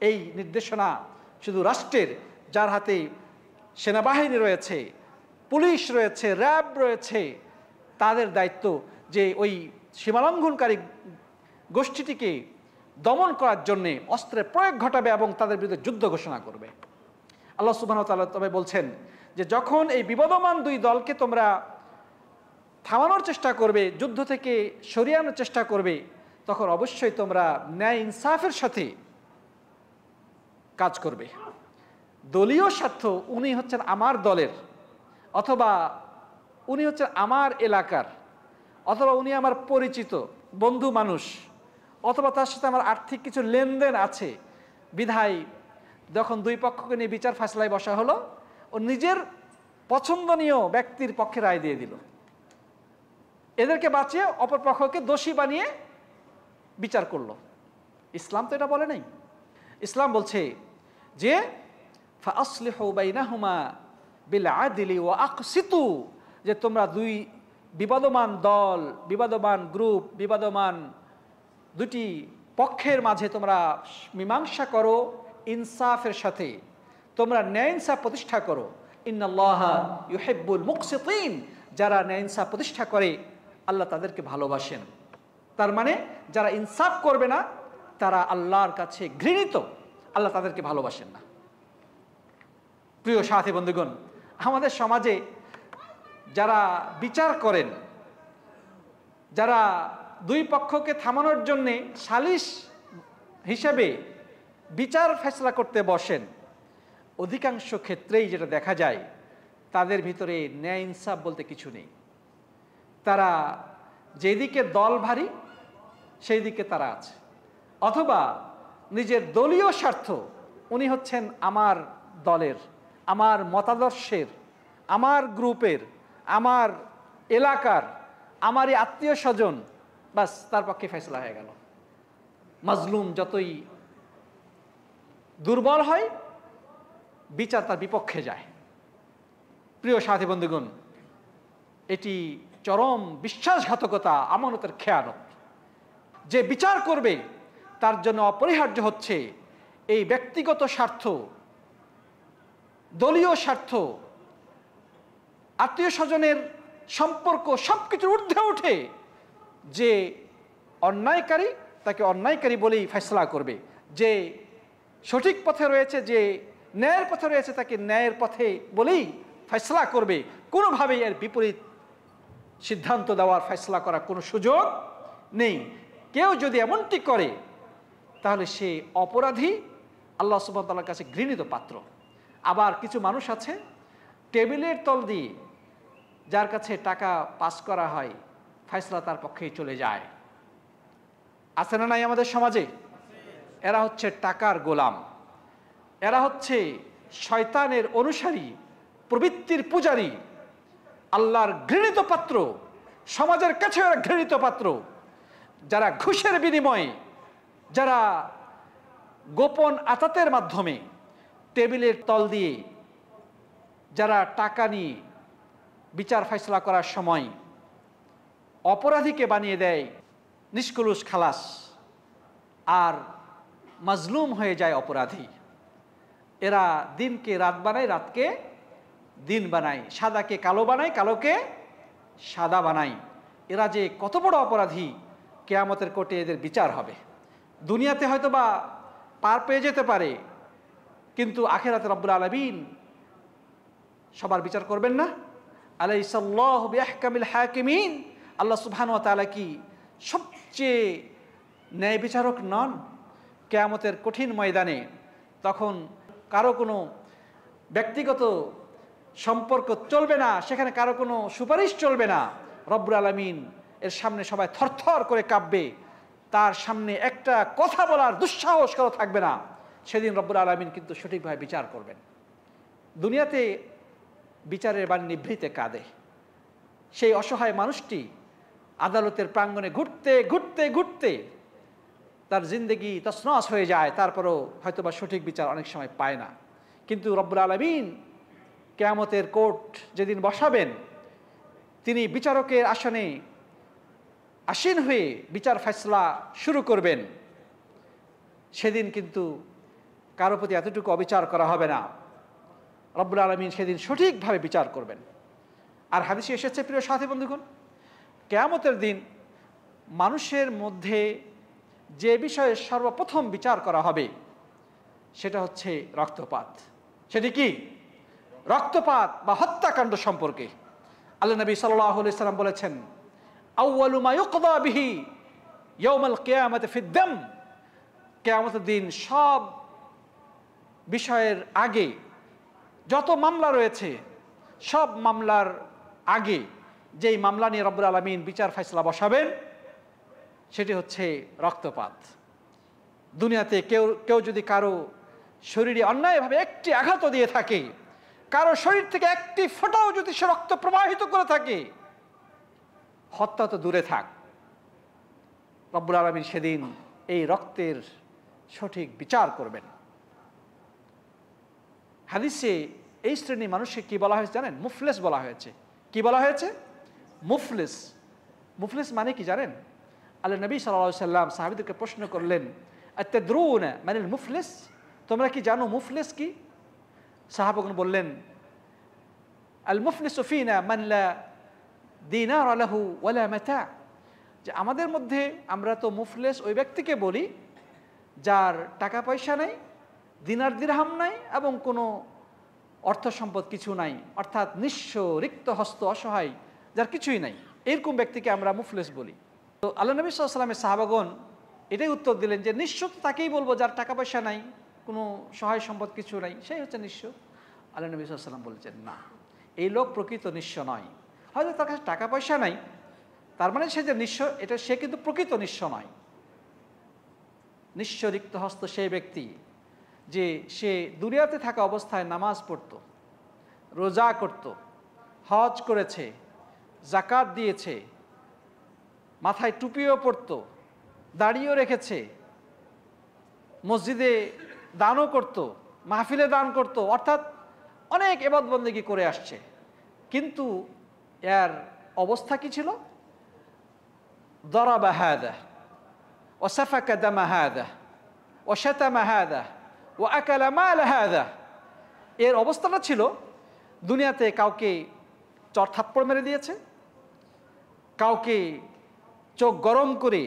[SPEAKER 1] এই নির্দেশনা শুধু রাষ্ট্রের, যার হাতে সেনাবাহিনী রয়েছে, পুলিশ রয়েছে, র্যাব রয়েছে, তাদের দায়িত্ব যে ওই সীমালঙ্ঘনকারী গোষ্ঠীটিকে দমন করার জন্যে অস্ত্রের প্রয়োগ ঘটাবে এবং তাদের বিরুদ্ধে যুদ্ধ ঘোষণা করবে। আল্লাহ সুবহানাহু ওয়া তাআলা তবে বলছেন যে যখন এই বিবদমান দুই দলকে তোমরা থামানোর চেষ্টা করবে, যুদ্ধ থেকে সরিয়ে আনার চেষ্টা করবে, তখন অবশ্যই তোমরা ন্যায় ইনসাফের সাথে কাজ করবে। দলীয় স্বার্থ, উনি হচ্ছেন আমার দলের, অথবা উনি হচ্ছেন আমার এলাকার, অথবা উনি আমার পরিচিত বন্ধু মানুষ, অথবা তার সাথে আমার আর্থিক কিছু লেনদেন আছে, বিধায় যখন দুই পক্ষকে নিয়ে বিচার ফাসলায় বসা হলো, ও নিজের পছন্দনীয় ব্যক্তির পক্ষে রায় দিয়ে দিল। এদেরকে বাঁচিয়ে অপর পক্ষকে দোষী বানিয়ে বিচার করলো। ইসলাম তো এটা বলে নাই। ইসলাম বলছে যে ফাসলিহু বাইনাহুমা বিল আদলি ওয়া আকসিতু, যে তোমরা দুই বিবাদমান দল, বিবাদমান গ্রুপ, বিবাদমান দুটি পক্ষের মাঝে তোমরা মীমাংসা করো ইনসাফের সাথে, তোমরা ন্যায় ইনসাফ প্রতিষ্ঠা করো। ইন্নাল্লাহা ইউহিব্বুল মুকসিতিন, যারা ন্যায় ইনসাফ প্রতিষ্ঠা করে আল্লাহ তাদেরকে ভালোবাসেন। তার মানে যারা ইনসাফ করবে না তারা আল্লাহর কাছে ঘৃণিত, আল্লাহ তাদেরকে ভালোবাসেন না। প্রিয় সাথী বন্ধুগণ, আমাদের সমাজে যারা বিচার করেন, যারা দুই পক্ষকে থামানোর জন্যে সালিশ হিসেবে বিচার ফেসলা করতে বসেন, অধিকাংশ ক্ষেত্রেই যেটা দেখা যায় তাদের ভিতরে ন্যায় ইনসাফ বলতে কিছু নেই। তারা যেদিকে দল ভারী সেই দিকে তারা আছে, অথবা নিজের দলীয় স্বার্থ, উনি হচ্ছেন আমার দলের, আমার মতাদর্শের, আমার গ্রুপের, আমার এলাকার, আমারই আত্মীয় স্বজন, বাস তার পক্ষে ফয়সালা হয়ে গেল। মাজলুম যতই দুর্বল হয়, বিচার তার বিপক্ষে যায়। প্রিয় সাথী বন্ধুগণ, এটি চরম বিশ্বাসঘাতকতা, আমানতের খেয়ানত। যে বিচার করবে তার জন্য অপরিহার্য হচ্ছে এই ব্যক্তিগত স্বার্থ, দলীয় স্বার্থ, আত্মীয় স্বজনের সম্পর্ক সবকিছুর ঊর্ধ্বে উঠে যে অন্যায়কারী তাকে অন্যায়কারী বলেই ফয়সালা করবে, যে সঠিক পথে রয়েছে, যে ন্যায়ের পথে রয়েছে তাকে ন্যায়ের পথে বলেই ফয়সালা করবে। কোনোভাবেই এর বিপরীত সিদ্ধান্ত দেওয়ার, ফয়সালা করার কোনো সুযোগ নেই। কেউ যদি এমনটি করে তাহলে সে অপরাধী, আল্লাহ সুবহানাহু ওয়া তাআলার কাছে ঘৃণিত পাত্র। আবার কিছু মানুষ আছে টেবিলের তল দিয়ে যার কাছে টাকা পাস করা হয়, ফয়সালা তার পক্ষেই চলে যায়। আছে না নাই আমাদের সমাজে? এরা হচ্ছে টাকার গোলাম, এরা হচ্ছে শয়তানের অনুসারী, প্রবৃত্তির পূজারী, আল্লাহর ঘৃণিত পাত্র, সমাজের কাছে এরা ঘৃণিত পাত্র। যারা ঘুষের বিনিময়ে, যারা গোপন আতাতের মাধ্যমে টেবিলের তল দিয়ে যারা টাকা নিয়ে বিচার ফয়সালা করার সময় অপরাধীকে বানিয়ে দেয় নিষ্কলুষ খালাস, আর মাজলুম হয়ে যায় অপরাধী। এরা দিনকে রাত বানায়, রাতকে দিন বানায়, সাদাকে কালো বানায়, কালোকে সাদা বানায়। এরা যে কত বড় অপরাধী, কিয়ামতের কোর্টে এদের বিচার হবে। দুনিয়াতে হয়তো বা পার পেয়ে যেতে পারে, কিন্তু আখিরাতে রব্বুল আলামিন সবার বিচার করবেন না? আলাইসাল্লাহু বিআহকামিল হাকিমিন, আল্লাহ সুবহানাহু ওয়া তাআলা কি সবচেয়ে ন্যায় বিচারক নন? কিয়ামতের কঠিন ময়দানে তখন কারো কোনো ব্যক্তিগত সম্পর্ক চলবে না, সেখানে কারো কোনো সুপারিশ চলবে না। রব্বুল আলামিন এর সামনে সবাই থরথর করে কাঁপবে, তার সামনে একটা কথা বলার দুঃসাহস কারো থাকবে না। সেদিন রব্বুল আলামিন কিন্তু সঠিকভাবে বিচার করবেন। দুনিয়াতে বিচারের বাণী নিভৃতে কাঁদে সেই অসহায় মানুষটি, আদালতের প্রাঙ্গণে ঘুরতে ঘুরতে ঘুরতে তার জিন্দেগি তছনছ হয়ে যায়, তারপরও হয়তোবা সঠিক বিচার অনেক সময় পায় না। কিন্তু রব্বুল আলামিন কিয়ামতের কোর্ট যেদিন বসাবেন, তিনি বিচারকের আসনে আসীন হয়ে বিচার ফয়সালা শুরু করবেন। সেদিন কিন্তু কারো প্রতি এতটুকু অবিচার করা হবে না। রব্বুল আলামিন সেদিন সঠিকভাবে বিচার করবেন। আর হাদিসে এসেছে, প্রিয় সাথী বন্ধুগণ, কিয়ামতের দিন মানুষের মধ্যে যে বিষয়ে সর্বপ্রথম বিচার করা হবে সেটা হচ্ছে রক্তপাত। সেটি কি? রক্তপাত বা হত্যাকাণ্ড সম্পর্কে আল্লাহ নবী সাল্লাল্লাহু আলাইহি সাল্লাম বলেছেন, আউয়ালু মা ইউকদা বিহি ইয়াউমাল কিয়ামাতি ফিদ-দাম। কিয়ামতের দিন সব বিষয়ের আগে, যত মামলা রয়েছে সব মামলার আগে যেই মামলা নিয়ে রব্বুল আলামিন বিচার ফয়সালা বসাবেন সেটি হচ্ছে রক্তপাত। দুনিয়াতে কেউ যদি কারো শরীরে অন্যায়ভাবে একটি আঘাতও দিয়ে থাকে, কারো শরীর থেকে একটি ফোঁটাও যদি সে রক্ত প্রবাহিত করে থাকে, হত্যা তো দূরে থাক, রব্বুল আলামিন সেদিন এই রক্তের সঠিক বিচার করবেন। হাদিসে এই শ্রেণী মানুষকে কি বলা হয়েছে জানেন? মুফলিস বলা হয়েছে। কি বলা হয়েছে? মুফলিস। মুফলিস মানে কি জানেন? আল্লাহ নবী সাল্লাল্লাহু আলাইহি সাল্লাম সাহাবীদেরকে প্রশ্ন করলেন, আতাদরুনা মানিল মুফলিস? তোমরা কি জানো মুফলিস কি? সাহাবাগণ বললেন, আল মুফলিসু ফিনা মান লা দিনার লাহু ওয়ালা মাতা। যে আমাদের মধ্যে আমরা তো মুফলিস ওই ব্যক্তিকে বলি যার টাকা পয়সা নাই, দিনার দিরহাম নাই এবং কোনো অর্থ সম্পদ কিছু নাই, অর্থাৎ নিঃস্ব, রিক্ত হস্ত, অসহায়, যার কিছুই নাই, এরকম ব্যক্তিকে আমরা মুফলিস বলি। তো আল্লাহ নবী সাল্লাল্লাহু আলাইহি ওয়াসাল্লামের সাহাবাগণ এটাই উত্তর দিলেন যে নিঃস্ব তো তাকেই বলবো যার টাকা পয়সা নাই, কোনো সহায় সম্পদ কিছু নাই, সেই হচ্ছে নিঃস্ব। আল্লাহ নবী সাল্লাল্লাহু আলাইহি ওয়াসাল্লাম বলেছেন, না, এই লোক প্রকৃত নিঃস্ব নয়। হয়তো তার কাছে টাকা পয়সা নাই, তার মানে সে যে নিঃস্ব, এটা সে কিন্তু প্রকৃত নিঃস্ব নয়। নিঃস্ব রিক্ত হস্ত সেই ব্যক্তি যে সে দুনিয়াতে থাকা অবস্থায় নামাজ পড়ত, রোজা করত, হজ করেছে, জাকাত দিয়েছে, মাথায় টুপিও পরত, দাড়িও রেখেছে, মসজিদে দানও করত, মাহফিলে দান করত, অর্থাৎ অনেক ইবাদত বন্দেগী করে আসছে। কিন্তু এর অবস্থা কি ছিল? দরাবা হাদা ওয়া সাফাকা দামা হাদা ওয়া শাতামা হাদা ওয়া আকালা মাল হাদা। এর অবস্থাটা ছিল দুনিয়াতে কাউকে চর থাপ্পড় মেরে দিয়েছে, কাউকে চোখ গরম করে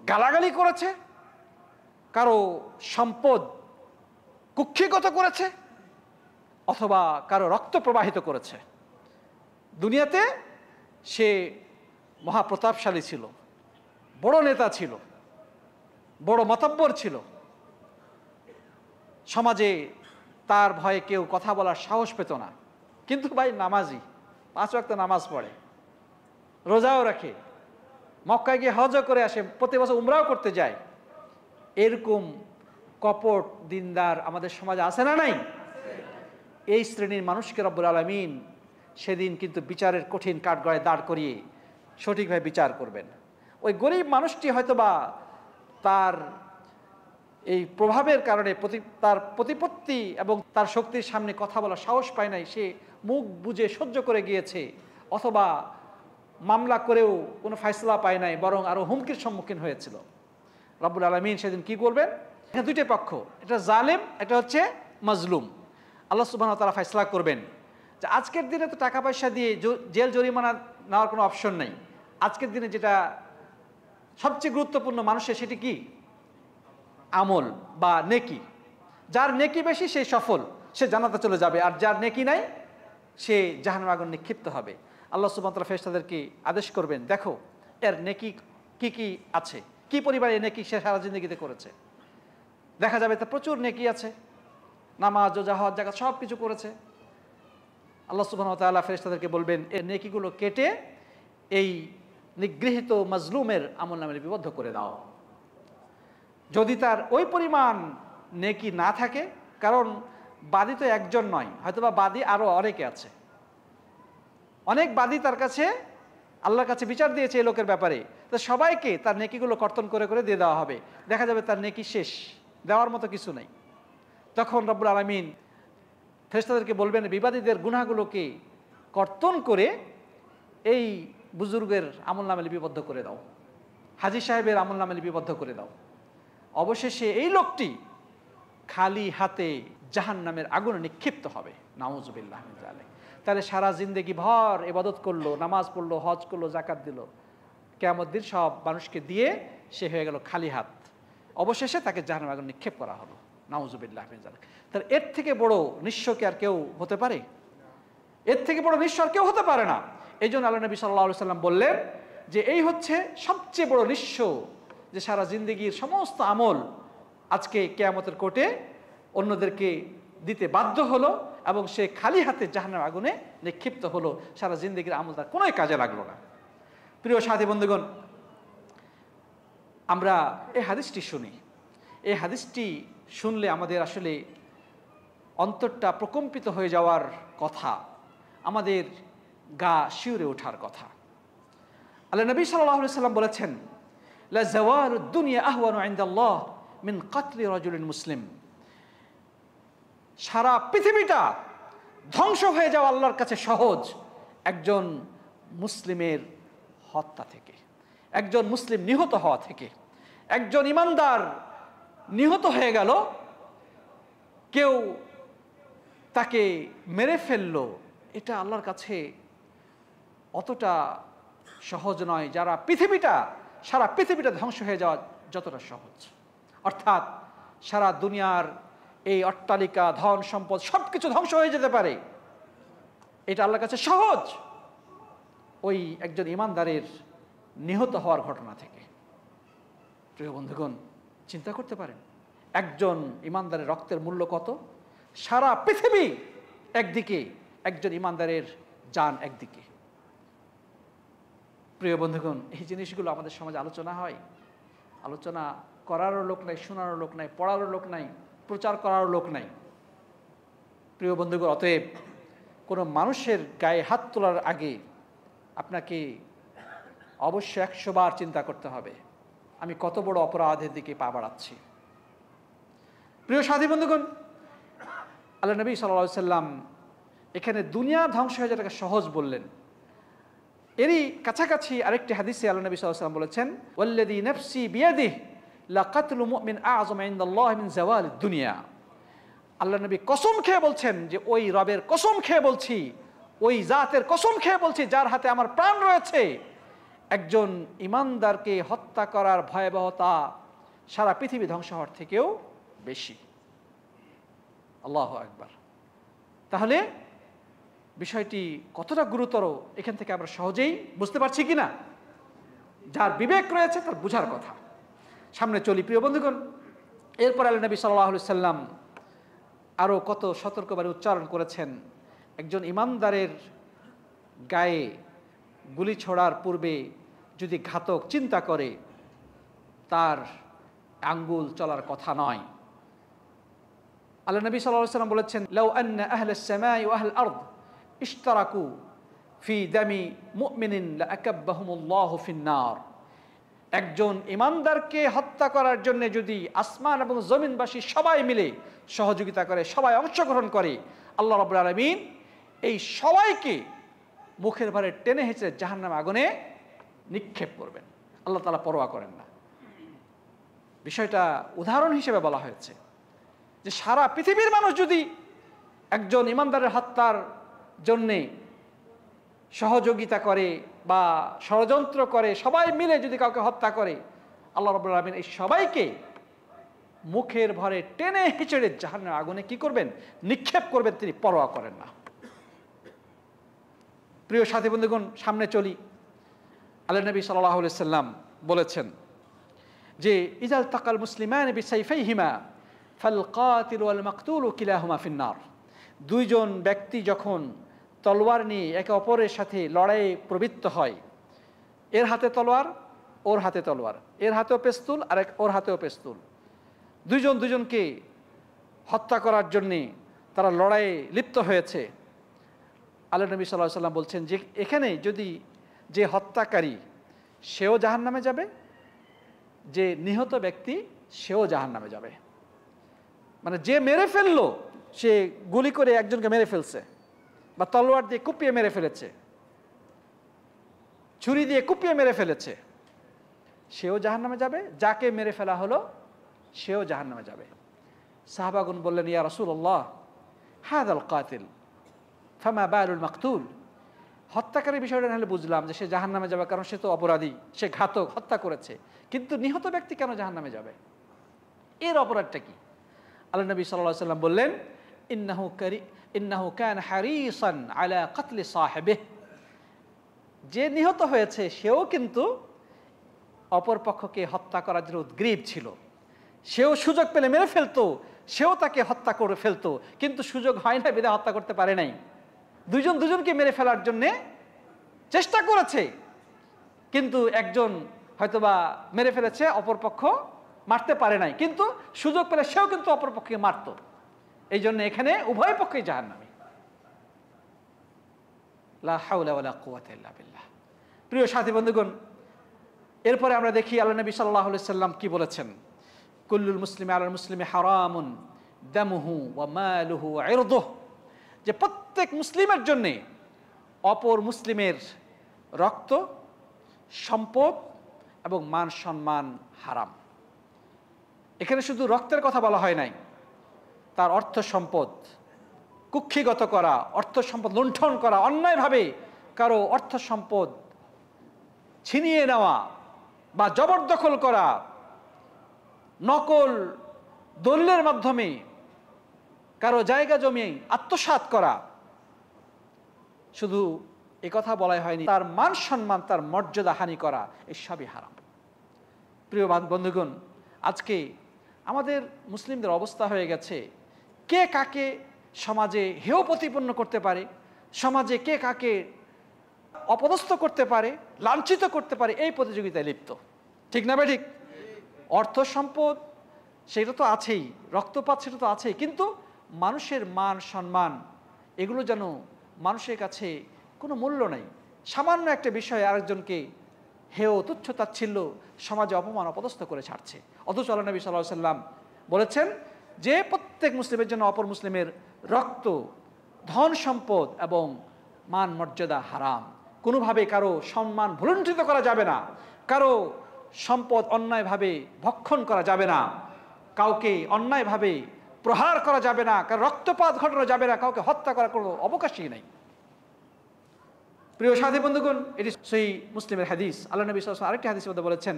[SPEAKER 1] গালাগালি করেছে, কারো সম্পদ কুক্ষিগত করেছে, অথবা কারো রক্ত প্রবাহিত করেছে। দুনিয়াতে সে মহাপ্রতাপশালী ছিল, বড় নেতা ছিল, বড় মাতব্বর ছিল, সমাজে তার ভয়ে কেউ কথা বলার সাহস পেত না। কিন্তু ভাই নামাজি, 5 ওয়াক্ত নামাজ পড়ে, রোজাও রাখে, মক্কায় গিয়ে হজও করে আসে, প্রতি বছর উমরাও করতে যায়। এরকম কপট দিনদার আমাদের সমাজে আছে না নাই? এই শ্রেণীর মানুষকে রব্বুল আলামিন সেদিন কিন্তু বিচারের কঠিন কাঠগড়ায় দাঁড় করিয়ে সঠিকভাবে বিচার করবেন। ওই গরিব মানুষটি হয়তোবা তার এই প্রভাবের কারণে তার প্রতিপত্তি এবং তার শক্তির সামনে কথা বলার সাহস পায় নাই, সে মুখ বুজে সহ্য করে গিয়েছে, অথবা মামলা করেও কোনো ফয়সালা পায় নাই, বরং আরও হুমকির সম্মুখীন হয়েছিল। রব্বুল আলামিন সেদিন কি করবেন? এখানে দুইটা পক্ষ, এটা জালেম, এটা হচ্ছে মাজলুম। আল্লাহ সুবহানাহু ওয়া তাআলা ফয়সালা করবেন যে আজকের দিনে তো টাকা পয়সা দিয়ে জেল জরিমানা নেওয়ার কোনো অপশন নেই। আজকের দিনে যেটা সবচেয়ে গুরুত্বপূর্ণ মানুষের, সেটি কি? আমল বা নেকি। যার নেকি বেশি সে সফল, সে জান্নাতে চলে যাবে, আর যার নেকি নাই সে জাহান্নামে আগুনে নিক্ষিপ্ত হবে। আল্লাহ সুবহানাহু ওয়া তাআলা ফেরেশতাদেরকে আদেশ করবেন, দেখো এর নেকি কি কি আছে, কি পরিমাণে নেকি সে সারা জিন্দগিতে করেছে। দেখা যাবে তার প্রচুর নেকি আছে, নামাজ, রোজা, হজ, যাকাত সব কিছু করেছে। আল্লাহ সুবহানাহু ওয়া তাআলা ফেরেশতাদেরকে বলবেন এর নেকিগুলো কেটে এই নিগৃহীত মাজলুমের আমলনামে লিপিবদ্ধ করে দাও। যদি তার ওই পরিমাণ নেকি না থাকে, কারণ বাদী তো একজন নয়, হয়তোবা বাদী আরও অনেকে আছে, অনেক বাদী তার কাছে আল্লাহর কাছে বিচার দিয়েছে এই লোকের ব্যাপারে, তো সবাইকে তার নেকিগুলো কর্তন করে করে দিয়ে দেওয়া হবে। দেখা যাবে তার নেকি শেষ, দেওয়ার মতো কিছু নেই। তখন রব্বুল আলামিন ফেরেশতাদেরকে বলবেন বিবাদীদের গুনাহগুলোকে কর্তন করে এই বুজুর্গের আমলনামে লিপিবদ্ধ করে দাও, হাজী সাহেবের আমলনামে লিপিবদ্ধ করে দাও। অবশেষে এই লোকটি খালি হাতে জাহান্নামের আগুনে নিক্ষিপ্ত হবে, নাউযুবিল্লাহ মিন যালিক। তাহলে সারা জিন্দেগি ভর ইবাদত করলো, নামাজ পড়লো, হজ করলো, জাকাত দিল, কিয়ামত দিন সব মানুষকে দিয়ে সে হয়ে গেল খালি হাত। অবশেষে তাকে জাহান্নামের আগুনে নিক্ষেপ করা হলো, নাউযুবিল্লাহ মিন যালিক। তাহলে এর থেকে বড় নিঃস্ব কি আর কেউ হতে পারে? এর থেকে বড় নিঃস্ব আর কেউ হতে পারে না। এই জন্য আল্লাহ নবী সাল্লাল্লাহু আলাইহি সাল্লাম বললেন যে এই হচ্ছে সবচেয়ে বড় নিঃস্ব, যে সারা জিন্দগির সমস্ত আমল আজকে কিয়ামতের কোর্টে অন্যদেরকে দিতে বাধ্য হলো, এবং সে খালি হাতে জাহান্নামের আগুনে নিক্ষিপ্ত হলো। সারা জিন্দগির আমল তার কোনোই কাজে লাগলো না। প্রিয় সাথী বন্ধুগণ, আমরা এই হাদিসটি শুনি, এই হাদিসটি শুনলে আমাদের আসলে অন্তরটা প্রকম্পিত হয়ে যাওয়ার কথা, আমাদের গা শিউরে ওঠার কথা। আল্লাহ নবী সাল্লাল্লাহু আলাইহি সাল্লাম বলেছেন, লা যাওয়ালুদ দুনিয়া আহওয়ানু ইনদাল্লাহ মিন কাতলি রাজুলিন মুসলিম। সারা পৃথিবীটা ধ্বংস হয়ে যাওয়া আল্লাহর কাছে সহজ একজন মুসলিমের হত্যা থেকে, একজন মুসলিম নিহত হওয়া থেকে। একজন ইমানদার নিহত হয়ে গেল, কেউ তাকে মেরে ফেললো, এটা আল্লাহর কাছে অতটা সহজ নয় যারা সারা পৃথিবীটা ধ্বংস হয়ে যাওয়া যতটা সহজ। অর্থাৎ সারা দুনিয়ার এই অট্টালিকা, ধন সম্পদ সব কিছু ধ্বংস হয়ে যেতে পারে, এটা আল্লাহর কাছে সহজ ওই একজন ইমানদারের নিহত হওয়ার ঘটনা থেকে। প্রিয় বন্ধুগণ, চিন্তা করতে পারেন একজন ইমানদারের রক্তের মূল্য কত? সারা পৃথিবী একদিকে, একজন ইমানদারের জান একদিকে। প্রিয় বন্ধুগণ, এই জিনিসগুলো আমাদের সমাজে আলোচনা হয়, আলোচনা করারও লোক নাই, শোনারও লোক নাই, পড়ারও লোক নাই, প্রচার করারও লোক নাই। প্রিয় বন্ধুগণ, অতএব কোনো মানুষের গায়ে হাত তোলার আগে আপনাকে অবশ্যই 100 বার চিন্তা করতে হবে, আমি কত বড় অপরাধের দিকে পা বাড়াচ্ছি। প্রিয় সাথী বন্ধুগণ, আল্লাহ নবী সাল্লাল্লাহু আলাইহি সাল্লাম এখানে দুনিয়া ধ্বংস হয়ে যাওয়াটাকে সহজ বললেন। এরই কাছাকাছি আরেকটি হাদিসে আল্লাহ নবী সাল্লাল্লাহু আলাইহি সাল্লাম বলেছেন, ওয়াল্লাযী নাফসি বিয়াদিহি লাকাতলু মুমিন আযম ইনদাল্লাহি মিন যাওয়ালিদ দুনিয়া। আল্লাহ নবী কসম খেয়ে বলছেন যে ওই রবের কসম খেয়ে বলছি, ওই জাতের কসম খেয়ে বলছি যার হাতে আমার প্রাণ রয়েছে, একজন ইমানদারকে হত্যা করার ভয়াবহতা সারা পৃথিবী ধ্বংস হওয়ার থেকেও বেশি। আল্লাহু আকবার। তাহলে বিষয়টি কতটা গুরুতর এখান থেকে আমরা সহজেই বুঝতে পারছি কিনা? যার বিবেক রয়েছে তার বুঝার কথা। সামনে চলি প্রিয় বন্ধুগণ। এরপর আল্লাহ নবী সাল্লাল্লাহু আলাইহি সাল্লাম আরও কত সতর্কবাণী উচ্চারণ করেছেন। একজন ইমানদারের গায়ে গুলি ছোড়ার পূর্বে যদি ঘাতক চিন্তা করে, তার আঙ্গুল চলার কথা নয়। আল্লাহ নবী সাল্লাল্লাহু আলাইহি সাল্লাম বলেছেন, লাউ আন্না আহলাস সামাই ওয়া আহলাল আরদ ইশতারাকু ফি দামি মুমিনিন লাআকাব্বাহুমুল্লাহু ফিন-নার। একজন ইমানদারকে হত্যা করার জন্য যদি আসমান এবং জমিনবাসী সবাই মিলে সহযোগিতা করে, সবাই অংশগ্রহণ করে, আল্লাহ রাব্বুল আলামিন এই সবাইকে মুখের ভারে টেনে হেঁচড়ে জাহান্নাম আগুনে নিক্ষেপ করবেন। আল্লাহ তাআলা পরোয়া করেন না। বিষয়টা উদাহরণ হিসেবে বলা হয়েছে যে সারা পৃথিবীর মানুষ যদি একজন ইমানদারের হত্যার জন্যে সহযোগিতা করে বা ষড়যন্ত্র করে, সবাই মিলে যদি কাউকে হত্যা করে, আল্লাহ রাব্বুল আলামিন এই সবাইকে মুখের ভরে টেনে হিচড়ে জাহান্নামের আগুনে কি করবেন? নিক্ষেপ করবেন। তিনি পরোয়া করেন না। প্রিয় সাথী বন্ধুগণ, সামনে চলি। আল্লাহ নবী সাল্লাল্লাহু আলাইহি সাল্লাম বলেছেন যে ইজাল তাকাল মুসলিমান বিসাইফাইহিমা ফাল কাতিল ওয়াল মাকতুল কিলাহুমা ফিন-নার। দুইজন ব্যক্তি যখন তলোয়ার নিয়ে একে অপরের সাথে লড়াইয়ে প্রবৃত্ত হয়, এর হাতে তলোয়ার, ওর হাতে তলোয়ার, এর হাতেও পেস্তুল আর ওর হাতেও পেস্তুল, দুইজন দুজনকে হত্যা করার জন্যে তারা লড়াইয়ে লিপ্ত হয়েছে। আল্লাহ নবী সাল্লাল্লাহু আলাইহি সাল্লাম বলছেন যে এখানে যদি যে হত্যাকারী সেও জাহান্নামে যাবে, যে নিহত ব্যক্তি সেও জাহান্নামে যাবে। মানে যে মেরে ফেললো, সে গুলি করে একজনকে মেরে ফেলছে বা তলোয়ার দিয়ে কুপিয়ে মেরে ফেলেছে, ছুরি দিয়ে কুপিয়ে মেরে ফেলেছে, সেও জাহান্নামে যাবে। যাকে মেরে ফেলা হলো সেও জাহান্নামে যাবে। সাহাবাগণ বললেন, ইয়া রাসূলুল্লাহ হাযাল কাতিল ফামা বালুল মাকতুল। হত্যাকারী বিষয়টা নাহলে বুঝলাম যে সে জাহান্নামে যাবে, কারণ সে তো অপরাধী, সে ঘাতক, হত্যা করেছে, কিন্তু নিহত ব্যক্তি কেন জাহান্নামে যাবে? এর অপরাধটা কি? আল্লাহ নবী সাল্লাল্লাহু আলাইহি সাল্লাম বললেন, ইন্নাহু কানা হারিসান আলা কাতলি সাহিবিহি। যে নিহত হয়েছে সেও কিন্তু অপর পক্ষকে হত্যা করার জন্য উদ্গ্রীব ছিল। সেও সুযোগ পেলে মেরে ফেলতো, সেও তাকে হত্যা করে ফেলতো, কিন্তু সুযোগ হয় না বিধায় হত্যা করতে পারে নাই। দুইজন দুজনকে মেরে ফেলার জন্যে চেষ্টা করেছে, কিন্তু একজন হয়তোবা মেরে ফেলেছে, অপর পক্ষ মারতে পারে নাই, কিন্তু সুযোগ পেলে সেও কিন্তু অপর পক্ষকে মারত। এই জন্য এখানে উভয় পক্ষই জাহান্নামী। লা হাওলা ওয়ালা কুওয়াতা ইল্লা বিল্লাহ। প্রিয় সাথী বন্ধুগণ, এরপরে আমরা দেখি আল্লাহ নবী সাল্লাল্লাহু আলাইহি সাল্লাম কি বলেছেন, কুল্লুল মুসলিমি আলাল মুসলিমি হারামুন দামুহু ওয়া মালুহু ওয়া ইরদুহু। যে প্রত্যেক মুসলিমের জন্য অপর মুসলিমের রক্ত, সম্পদ এবং মান সম্মান হারাম। এখানে শুধু রক্তের কথা বলা হয় নাই, তার অর্থ সম্পদ কুক্ষিগত করা, অর্থ সম্পদ লুণ্ঠন করা, অন্যায়ভাবে কারো অর্থ সম্পদ ছিনিয়ে নেওয়া বা জবরদখল করা, নকল দলিলের মাধ্যমে কারো জায়গা জমি আত্মসাৎ করা, শুধু একথা বলাই হয়নি, তার মান সম্মান, তার মর্যাদা হানি করা, এসবই হারাম। প্রিয় বন্ধুগণ, আজকে আমাদের মুসলিমদের অবস্থা হয়ে গেছে, কে কাকে সমাজে হেয় প্রতিপন্ন করতে পারে, সমাজে কে কাকে অপদস্থ করতে পারে, লাঞ্ছিত করতে পারে, এই প্রতিযোগিতায় লিপ্ত। ঠিক না ভাই? ঠিক। অর্থ সম্পদ সেটা তো আছেই, রক্তপাত সেটা তো আছেই, কিন্তু মানুষের মান সম্মান এগুলো যেন মানুষের কাছে কোনো মূল্য নেই। সামান্য একটা বিষয়ে আরেকজনকে হেয় তুচ্ছ তাচ্ছিল্য সমাজে অপমান অপদস্থ করে ছাড়ছে। অথচ আল্লাহ নবী সাল্লাল্লাহু আলাইহি ওয়াসাল্লাম বলেছেন যে প্রত্যেক মুসলিমের জন্য অপর মুসলিমের রক্ত, ধন সম্পদ এবং মান মর্যাদা হারাম। কোনোভাবে কারো সম্মান ভুলুণ্ঠিত করা যাবে না, কারো সম্পদ অন্যায়ভাবে ভক্ষণ করা যাবে না, কাউকে অন্যায়ভাবে প্রহার করা যাবে না, কারো রক্তপাত ঘটানো যাবে না, কাউকে হত্যা করার কোনো অবকাশই নেই। প্রিয় সাথী বন্ধুগণ, এটি সহিহ মুসলিমের হাদিস। আল্লাহ নবী সাল্লাল্লাহু আলাইহি ওয়াসাল্লাম আরেকটি হাদিসের মধ্যে বলেছেন,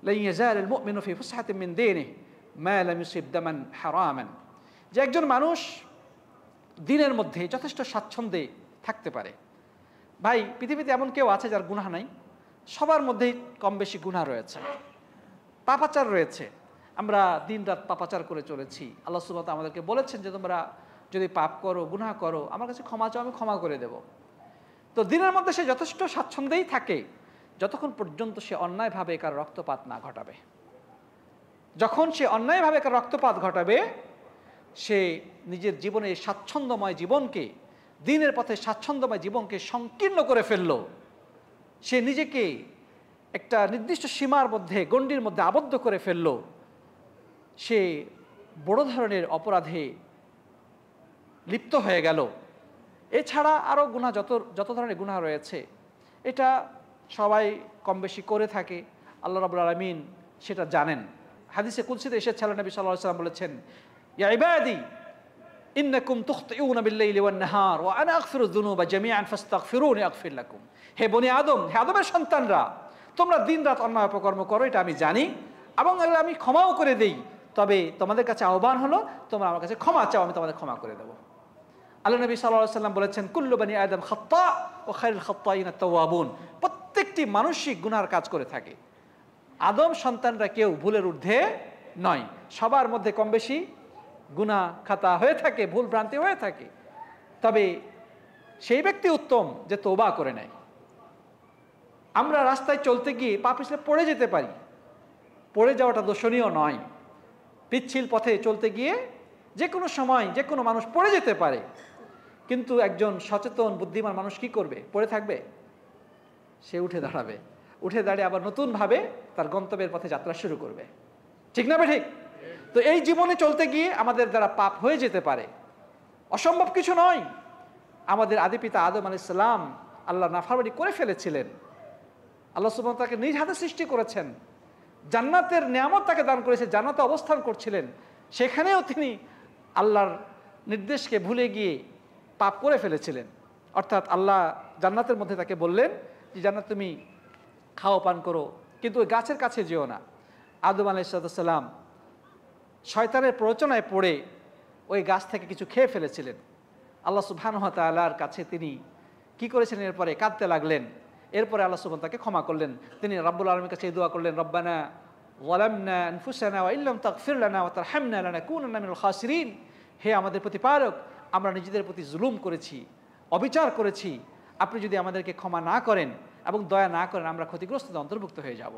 [SPEAKER 1] লা ইয়াজালুল মুমিনু ফি ফুসহাতিন মিন দীনিহি মা লাম ইউসিব দামান হারামান, যে একজন মানুষ দিনের মধ্যে যথেষ্ট স্বাচ্ছন্দ্যে থাকতে পারে। ভাই, পৃথিবীতে এমন কেউ আছে যার গুনাহ নাই? সবার মধ্যেই কম বেশি গুনাহ রয়েছে, পাপাচার রয়েছে। আমরা দিন রাত পাপাচার করে চলেছি। আল্লাহ সুবহানাহু ওয়া তাআলা আমাদেরকে বলেছেন যে তোমরা যদি পাপ করো, গুনাহ করো, আমার কাছে ক্ষমা চাও, আমি ক্ষমা করে দেব। তো দিনের মধ্যে সে যথেষ্ট স্বাচ্ছন্দ্যেই থাকে যতক্ষণ পর্যন্ত সে অন্যায়ভাবে কার রক্তপাত না ঘটাবে। যখন সে অন্যায়ভাবে কার রক্তপাত ঘটাবে, সে নিজের জীবনের স্বাচ্ছন্দ্যময় জীবনকে, দিনের পথে স্বাচ্ছন্দ্যময় জীবনকে সংকীর্ণ করে ফেলল। সে নিজেকে একটা নির্দিষ্ট সীমার মধ্যে, গণ্ডির মধ্যে আবদ্ধ করে ফেলল। সে বড় ধরনের অপরাধে লিপ্ত হয়ে গেল। এছাড়া আরও গুনাহ, যত ধরনের গুনাহ রয়েছে, এটা সবাই কম বেশি করে থাকে। আল্লাহ রাব্বুল আলামিন সেটা জানেন। হাদিসে কুদসিতে এসেছে, আল্লাহ নবী সাল্লাল্লাহু আলাইহি ওয়াসাল্লাম বলেছেন, ইয়া ইবাদি ইন্নাকুম তুখতিউনা বিল-লাইলি ওয়ান-নাহার ওয়া আনা আগফিরু যুনুবা জামিআন ফাস্তাগফিরুনি আগফির লাকুম। হে বনি আদম, হে আদমের সন্তানরা, তোমরা দিন রাত অন্যায় অপকর্ম করো, এটা আমি জানি, এবং আমি ক্ষমাও করে দেই। তবে তোমাদের কাছে আহ্বান হলো, তোমরা আমার কাছে ক্ষমা চাও, আমি তোমাদের ক্ষমা করে দেবো। আল্লাহ নবী সাল্লাল্লাহু আলাইহি ওয়াসাল্লাম বলেছেন, কুল্লু বনি আদম খাত্তা ওয়া খায়রুল খাত্তাইনা তাওয়াবুন। প্রত্যেকটি মানুষই গুনার কাজ করে থাকে। আদম সন্তানরা কেউ ভুলের ঊর্ধ্বে নয়, সবার মধ্যে কম বেশি গুনাহ খাতা হয়ে থাকে, ভুল ভ্রান্তি হয়ে থাকে। তবে সেই ব্যক্তি উত্তম যে তওবা করে নেয়। আমরা রাস্তায় চলতে গিয়ে পা পিছলে পড়ে যেতে পারি, পড়ে যাওয়াটা দোষণীয় নয়। পিচ্ছিল পথে চলতে গিয়ে যে কোনো সময় যে কোনো মানুষ পড়ে যেতে পারে, কিন্তু একজন সচেতন বুদ্ধিমান মানুষ কি করবে? পড়ে থাকবে? সে উঠে দাঁড়াবে, উঠে দাঁড়িয়ে আবার নতুনভাবে তার গন্তব্যের পথে যাত্রা শুরু করবে। ঠিক না ঠিক? তো এই জীবনে চলতে গিয়ে আমাদের দ্বারা পাপ হয়ে যেতে পারে, অসম্ভব কিছু নয়। আমাদের আদিপিতা আদম আলাইহিস সালাম আল্লাহ নাফরমানি করে ফেলেছিলেন। আল্লাহ সুবহানাহু ওয়া তাআলা তাকে নিজ হাতে সৃষ্টি করেছেন, জান্নাতের নিয়ামত তাকে দান করেছে, জান্নাতে অবস্থান করছিলেন, সেখানেও তিনি আল্লাহর নির্দেশকে ভুলে গিয়ে পাপ করে ফেলেছিলেন। অর্থাৎ আল্লাহ জান্নাতের মধ্যে তাকে বললেন যে জান্নাত তুমি খাও, পান করো, কিন্তু ওই গাছের কাছে যেও না। আদম আলাইহিস সালাম শয়তানের প্ররোচনায় পড়ে ওই গাছ থেকে কিছু খেয়ে ফেলেছিলেন। আল্লাহ সুবহানাহু ওয়া তাআলার কাছে তিনি কি করেছিলেন? এরপরে কাঁদতে লাগলেন। এরপরে আল্লাহ সুবহানাহু তাকে ক্ষমা করলেন। তিনি রাব্বুল আলামিনের কাছে এই দোয়া করলেন, রব্বানা যালামনা আনফুসানা ওয়া ইল্লাম তাগফির লানা ওয়া তারহামনা লানাকুনান্না মিনাল খাসিরিন। হে আমাদের প্রতিপালক, আমরা নিজেদের প্রতি জুলুম করেছি, অবিচার করেছি। আপনি যদি আমাদেরকে ক্ষমা না করেন এবং দয়া না করেন, আমরা ক্ষতিগ্রস্তদের অন্তর্ভুক্ত হয়ে যাব।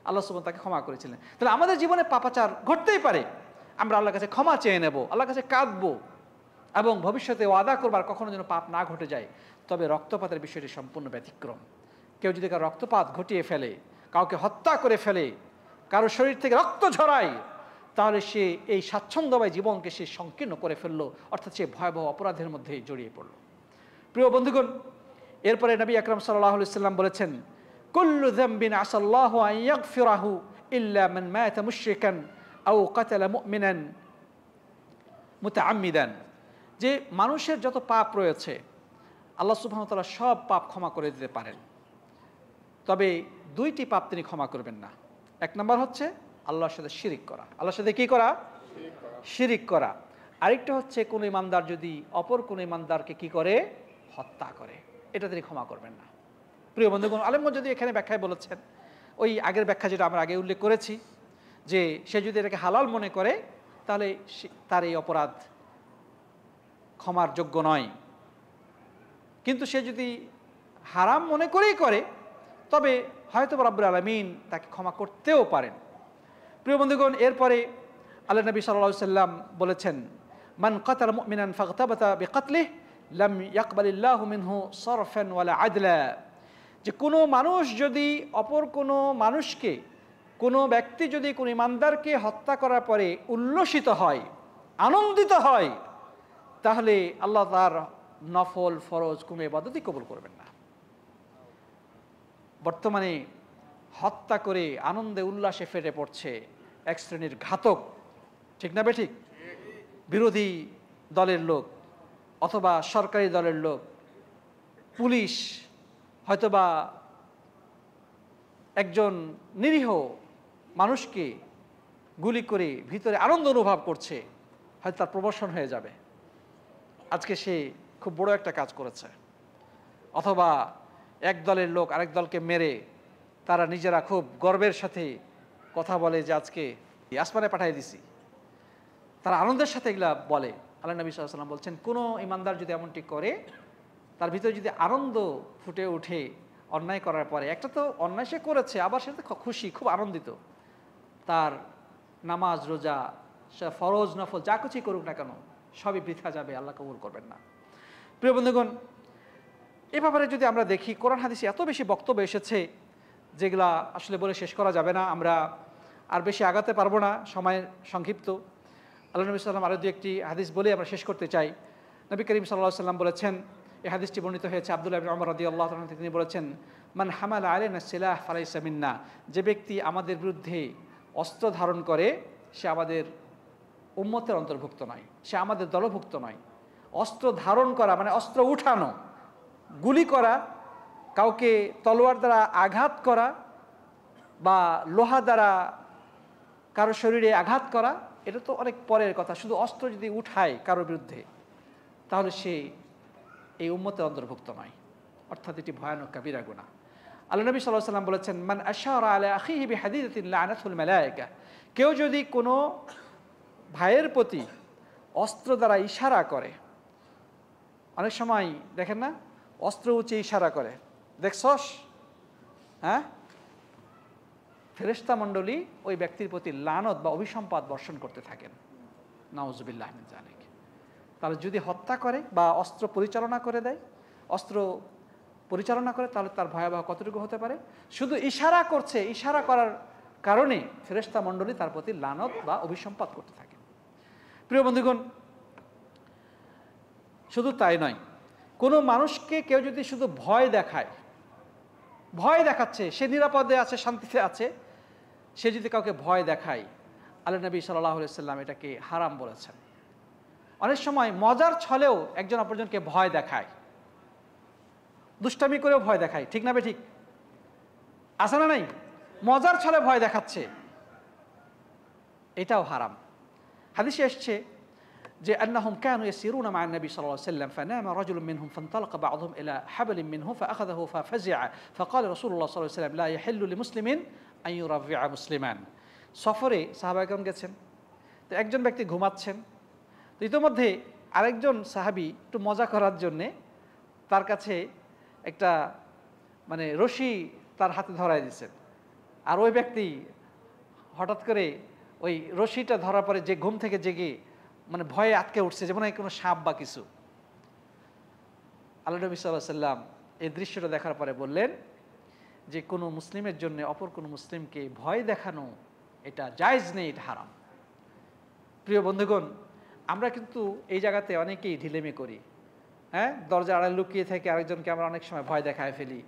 [SPEAKER 1] আল্লাহ সুবহানাহু তাকে ক্ষমা করেছিলেন। তাহলে আমাদের জীবনে পাপাচার ঘটতেই পারে, আমরা আল্লাহর কাছে ক্ষমা চেয়ে নেব, আল্লাহর কাছে কাঁদবো এবং ভবিষ্যতে ওয়াদা করবার কখনো যেন পাপ না ঘটে যায়। তবে রক্তপাতের বিষয়টি সম্পূর্ণ ব্যতিক্রম। কেউ যদি কারো রক্তপাত ঘটিয়ে ফেলে, কাউকে হত্যা করে ফেলে, কারো শরীর থেকে রক্ত ঝরায়, তাহলে সে এই স্বাচ্ছন্দ্যময় জীবনকে সে সংকীর্ণ করে ফেললো, অর্থাৎ সে ভয়াবহ অপরাধের মধ্যে জড়িয়ে পড়ল। প্রিয় বন্ধুগণ, এরপরে নবী আকরাম সাল্লাল্লাহু আলাইহি ওয়াসাল্লাম বলেছেন, কুল্লু যামবিন আসাল্লাহু আন ইয়াগফিরাহু ইল্লা মান মাতা মুশরিকান আও কাতালা মুমিনান মুতাআম্মিদান। যে মানুষের যত পাপ রয়েছে আল্লাহ সুবহানাহু ওয়া তাআলা সব পাপ ক্ষমা করে দিতে পারেন, তবে দুইটি পাপ তিনি ক্ষমা করবেন না। এক নম্বর হচ্ছে আল্লাহর সাথে শিরিক করা। আল্লাহর সাথে কি করা? শিরিক করা। আরেকটা হচ্ছে কোনো ইমানদার যদি অপর কোনো ইমানদারকে কি করে? হত্যা করে, এটা তিনি ক্ষমা করবেন না। প্রিয় বন্ধুগণ, আলেমগণ যদি এখানে ব্যাখ্যায় বলেছেন ওই আগের ব্যাখ্যা যেটা আমরা আগে উল্লেখ করেছি, যে সে যদি এটাকে হালাল মনে করে তাহলে তার এই অপরাধ ক্ষমার যোগ্য নয়। কিন্তু সে যদি হারাম মনে করেই করে, তবে হয়তো রব্বুল আলামিন তাকে ক্ষমা করতেও পারেন। প্রিয় বন্ধুগণ, এরপরে আল্লাহ নবী সাল্লাল্লাহু আলাইহি সাল্লাম বলেছেন, মান কাতালা মুমিনান ফাগতাবাতা বিকাতলিহি লাম ইয়াকবালিল্লাহু মিনহু সারফান ওয়ালা আদলা। যে কোনো মানুষ যদি অপর কোনো মানুষকে, কোনো ব্যক্তি যদি কোনো ইমানদারকে হত্যা করার পরে উল্লসিত হয়, আনন্দিত হয়, তাহলে আল্লাহ তার নফল ফরজ কোনো ইবাদতই কবুল করবেন না। বর্তমানে হত্যা করে আনন্দে উল্লাসে ফেটে পড়ছে এক শ্রেণীর ঘাতক, ঠিক না বেঠিক? বিরোধী দলের লোক অথবা সরকারি দলের লোক, পুলিশ, হয়তোবা একজন নিরীহ মানুষকে গুলি করে ভিতরে আনন্দ অনুভব করছে, হয়তো তার প্রমোশন হয়ে যাবে, আজকে সে খুব বড় একটা কাজ করেছে। অথবা এক দলের লোক আরেক দলকে মেরে তারা নিজেরা খুব গর্বের সাথে কথা বলে যে আজকে আসমানে পাঠিয়ে দিছি, তারা আনন্দের সাথে এগুলা বলে। আল্লাহ নবী সাল্লাল্লাহু আলাইহি ওয়াসাল্লাম বলছেন, কোনো ইমানদার যদি এমনটি করে, তার ভিতরে যদি আনন্দ ফুটে ওঠে অন্যায় করার পরে, একটা তো অন্যায় সে করেছে, আবার সে খুশি, খুব আনন্দিত, তার নামাজ রোজা সে ফরজ নফল যা কিছুই করুক না কেন সবই বৃথা যাবে, আল্লাহ কবুল করবেন না। প্রিয় বন্ধুগণ, এ ব্যাপারে যদি আমরা দেখি, কোরআন হাদিসে এত বেশি বক্তব্য এসেছে যেগুলা আসলে বলে শেষ করা যাবে না, আমরা আর বেশি আগাতে পারবো না, সময় সংক্ষিপ্ত। আল্লাহ নবী সাল্লাম আরও দু একটি হাদিস বলে আমরা শেষ করতে চাই। নবী করিম সাল্লাল্লাহু আলাইহি সাল্লাম বলেছেন, এই হাদিসটি বর্ণিত হয়েছে আব্দুল্লাহ ইবনে উমর রাদিয়াল্লাহু তাআলা থেকে, তিনি বলেছেন, মান হামালা আলাইনা সিলাহ ফালাইসা মিন্না। যে ব্যক্তি আমাদের বিরুদ্ধে অস্ত্র ধারণ করে সে আমাদের উম্মতের অন্তর্ভুক্ত নয়, সে আমাদের দলভুক্ত নয়। অস্ত্র ধারণ করা মানে অস্ত্র উঠানো, গুলি করা, কাউকে তলোয়ার দ্বারা আঘাত করা বা লোহা দ্বারা কারো শরীরে আঘাত করা, এটা তো অনেক পরের কথা। শুধু অস্ত্র যদি উঠায় কারোর বিরুদ্ধে, তাহলে সে এই উম্মতের অন্তর্ভুক্ত নয়, অর্থাৎ এটি ভয়ানক কাবিরা গুনাহ। আল্লাহ নবী সাল্লাল্লাহু আলাইহি ওয়াসাল্লাম বলেছেন, মান আশারা আলা আখিহি বিহাদিদাতিন লাআনাতুল মালায়েকা। কেউ যদি কোনো ভাইয়ের প্রতি অস্ত্র দ্বারা ইশারা করে, অনেক সময় দেখেন না, অস্ত্র উঁচে ইশারা করে, দেখছস, হ্যাঁ, ফেরেশতা মণ্ডলী ওই ব্যক্তির প্রতি লানত বা অভিসম্পাত বর্ষণ করতে থাকেন, নাউযুবিল্লাহি মিন যালিক। তাহলে যদি হত্যা করে বা অস্ত্র পরিচালনা করে দেয়, অস্ত্র পরিচালনা করে, তাহলে তার ভয়াবহ কতটুকু হতে পারে। শুধু ইশারা করছে, ইশারা করার কারণে ফেরেশতা মণ্ডলী তার প্রতি লানত বা অভিসম্পাত করতে থাকে। প্রিয় বন্ধুগণ, শুধু তাই নয়, কোনো মানুষকে কেউ যদি শুধু ভয় দেখায়, ভয় দেখাচ্ছে, সে নিরাপদে আছে, শান্তিতে আছে, সে যদি কাউকে ভয় দেখায়, আল্লাহ নবী সাল্লাল্লাহু আলাইহি ওয়াসাল্লাম এটাকে হারাম বলেছেন। অনেক সময় মজার ছলেও একজন অপরজনকে ভয় দেখায়, দুষ্টামি করেও ভয় দেখায়, ঠিক না ঠিক? আছে না নাই? মজার ছলে ভয় দেখাচ্ছে, এটাও হারাম। হাদিসে এসছে যে আন্নাহুম কানু ইয়াসিরুনা মা নবী সাল্লাল্লাহু আলাইহি ওয়াসাল্লাম ফানামা রাজুলুম মিনহুম ফান্তালাকা বা'দুহুম ইলা হাবলিন মিনহু ফাআখাযাহু ফাফাজিআ ফাকালা রাসূলুল্লাহ সাল্লাল্লাহু আলাইহি ওয়াসাল্লাম লা ইয়াহিল্লু লিমুসলিমিন আন ইউরাফিআ মুসলিমান। সফরে সাহাবায়ে গেছেন, তো একজন ব্যক্তি ঘুমাচ্ছেন, তো ইতিমধ্যে আরেকজন সাহাবী একটু মজা করার জন্যে তার কাছে একটা মানে রশি তার হাতে ধরায় দিয়েছেন, আর ওই ব্যক্তি হঠাৎ করে ওই রশিটা ধরার পরে যে ঘুম থেকে জেগে মানে ভয়ে আটকে উঠছে, যেমন কোনো সাপ বা কিছু। আল্লাহ নবী সাল্লাল্লাহু আলাইহি ওয়াসাল্লাম এই দৃশ্যটা দেখার পরে বললেন যে কোনো মুসলিমের জন্য অপর কোনো মুসলিমকে ভয় দেখানো এটা জায়েজ নেই, এটা হারাম। প্রিয় বন্ধুগণ, আমরা কিন্তু এই জায়গাতে অনেকেই ঢিলেমি করি, হ্যাঁ, দরজা আড়ালে লুকিয়ে থেকে আরেকজনকে আমরা অনেক সময় ভয় দেখায় ফেলি,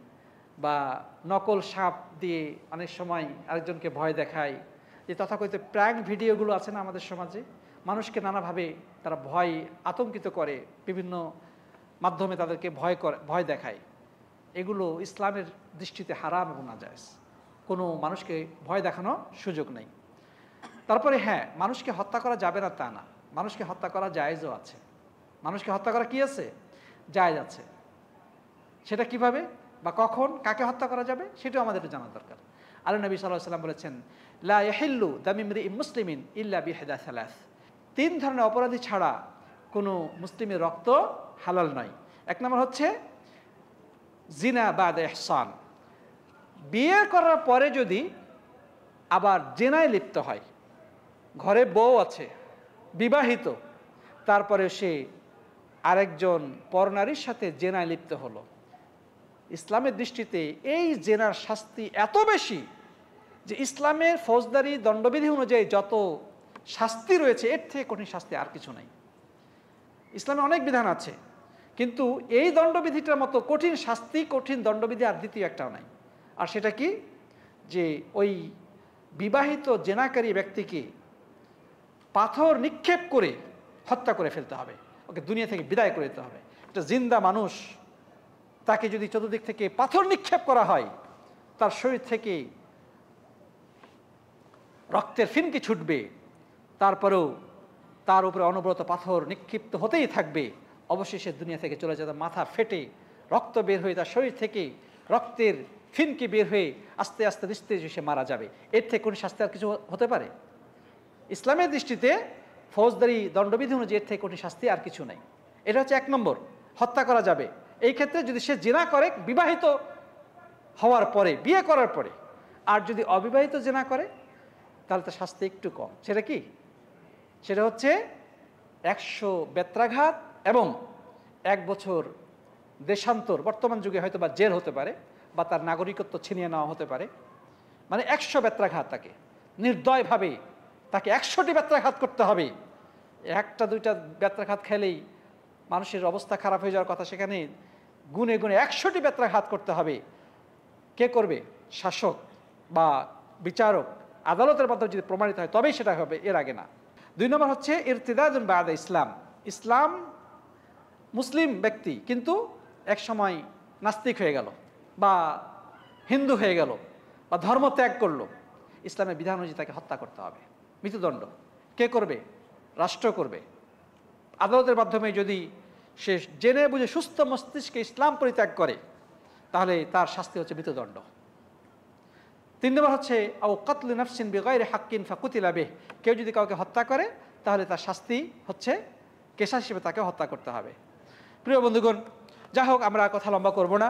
[SPEAKER 1] বা নকল সাপ দিয়ে অনেক সময় আরেকজনকে ভয় দেখাই। যে তথাকথিত প্র্যাঙ্ক ভিডিওগুলো আছে না আমাদের সমাজে, মানুষকে নানাভাবে তারা ভয় আতঙ্কিত করে, বিভিন্ন মাধ্যমে তাদেরকে ভয় দেখায়। এগুলো ইসলামের দৃষ্টিতে হারাম এবং নাজায়েজ, কোনো মানুষকে ভয় দেখানোর সুযোগ নেই। তারপরে হ্যাঁ, মানুষকে হত্যা করা যাবে না তা না, মানুষকে হত্যা করা জায়েজও আছে। মানুষকে হত্যা করা কি আছে? জায়েজ আছে। সেটা কিভাবে বা কখন, কাকে হত্যা করা যাবে সেটাও আমাদের জানা দরকার। আল্লাহ নবী সাল্লাল্লাহু আলাইহি ওয়াসাল্লাম বলেছেন, লা ইয়াহিল্লু দামু ইমরিইন মুসলিমিন ইল্লা বিহিদা সালাস। তিন ধরনের অপরাধী ছাড়া কোনো মুসলিমের রক্ত হালাল নয়। এক নম্বর হচ্ছে জিনা বাদা ইহসান, বিয়ে করার পরে যদি আবার জেনায় লিপ্ত হয়, ঘরে বউ আছে, বিবাহিত, তারপরে সে আরেকজন পরনারীর সাথে জেনায় লিপ্ত হলো, ইসলামের দৃষ্টিতে এই জেনার শাস্তি এত বেশি যে ইসলামের ফৌজদারি দণ্ডবিধি অনুযায়ী যত শাস্তি রয়েছে এর থেকে কঠিন শাস্তি আর কিছু নাই। ইসলামে অনেক বিধান আছে, কিন্তু এই দণ্ডবিধিটার মতো কঠিন শাস্তি, কঠিন দণ্ডবিধি আর দ্বিতীয় একটাও নাই। আর সেটা কি? যে ওই বিবাহিত জেনাকারী ব্যক্তিকে পাথর নিক্ষেপ করে হত্যা করে ফেলতে হবে, ওকে দুনিয়া থেকে বিদায় করে দিতে হবে। একটা জিন্দা মানুষ, তাকে যদি চতুর্দিক থেকে পাথর নিক্ষেপ করা হয়, তার শরীর থেকে রক্তের ফিনকি ছুটবে, তারপরেও তার উপরে অনবরত পাথর নিক্ষিপ্ত হতেই থাকবে, অবশেষে দুনিয়া থেকে চলে যাবে, মাথা ফেটে রক্ত বের হয়ে তার শরীর থেকে রক্তের ফিনকি বের হয়ে আস্তে আস্তে নিস্তেজ সে মারা যাবে। এর থেকে কোন শাস্তি আর কিছু হতে পারে? ইসলামের দৃষ্টিতে ফৌজদারি দণ্ডবিধি অনুযায়ী এর থেকে কোন শাস্তি আর কিছু নাই। এটা হচ্ছে 1 নম্বর, হত্যা করা যাবে। এই ক্ষেত্রে যদি সে জিনা করে বিবাহিত হওয়ার পরে, বিয়ে করার পরে, আর যদি অবিবাহিত জিনা করে তাহলে তার শাস্তি একটু কম। সেটা কি? সেটা হচ্ছে 100 বেত্রাঘাত এবং 1 বছর দেশান্তর, বর্তমান যুগে হয়তো বা জেল হতে পারে বা তার নাগরিকত্ব ছিনিয়ে নেওয়া হতে পারে। মানে 100 বেত্রাঘাত, তাকে নির্দয়ভাবে তাকে 100টি বেত্রাঘাত করতে হবে। একটা দুইটা বেত্রাঘাত খেলেই মানুষের অবস্থা খারাপ হয়ে যাওয়ার কথা, সেখানে গুনে গুনে 100টি বেত্রাঘাত করতে হবে। কে করবে? শাসক বা বিচারক, আদালতের মাধ্যমে যদি প্রমাণিত হয় তবেই সেটা হবে, এর আগে না। 2 নম্বর হচ্ছে ইরতিদাদুন বাদা ইসলাম। ইসলাম মুসলিম ব্যক্তি কিন্তু এক সময় নাস্তিক হয়ে গেল বা হিন্দু হয়ে গেল বা ধর্ম ত্যাগ করলো, ইসলামের বিধান অনুযায়ী তাকে হত্যা করতে হবে, মৃত্যুদণ্ড। কে করবে? রাষ্ট্র করবে। আদালতের মাধ্যমে যদি সে জেনে বুঝে সুস্থ মস্তিষ্কে ইসলাম পরিত্যাগ করে তাহলে তার শাস্তি হচ্ছে মৃত্যুদণ্ড। 3 নম্বর হচ্ছে আও কাতলু নাফসিন বিগাইরি হাক্কিন ফাকুতিলা বিহি। কেউ যদি কাউকে হত্যা করে তাহলে তার শাস্তি হচ্ছে কেশা হিসেবে তাকে হত্যা করতে হবে। প্রিয় বন্ধুগণ, যাই হোক, আমরা কথা লম্বা করব না।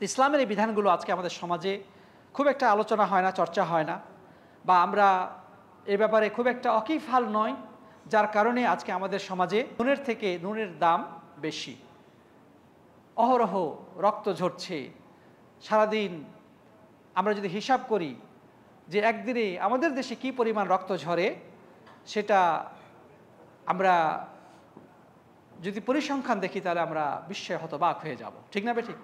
[SPEAKER 1] ইসলামের এই বিধানগুলো আজকে আমাদের সমাজে খুব একটা আলোচনা হয় না, চর্চা হয় না, বা আমরা এ ব্যাপারে খুব একটা ওয়াকিবহাল নয়, যার কারণে আজকে আমাদের সমাজে নুনের থেকে নুনের দাম বেশি। অহরহ রক্ত ঝরছে। সারাদিন আমরা যদি হিসাব করি যে একদিনে আমাদের দেশে কি পরিমাণ রক্ত ঝরে, সেটা আমরা যদি পরিসংখ্যান দেখি তাহলে আমরা বিস্ময়ে হতবাক হয়ে যাব। ঠিক না বেঠিক?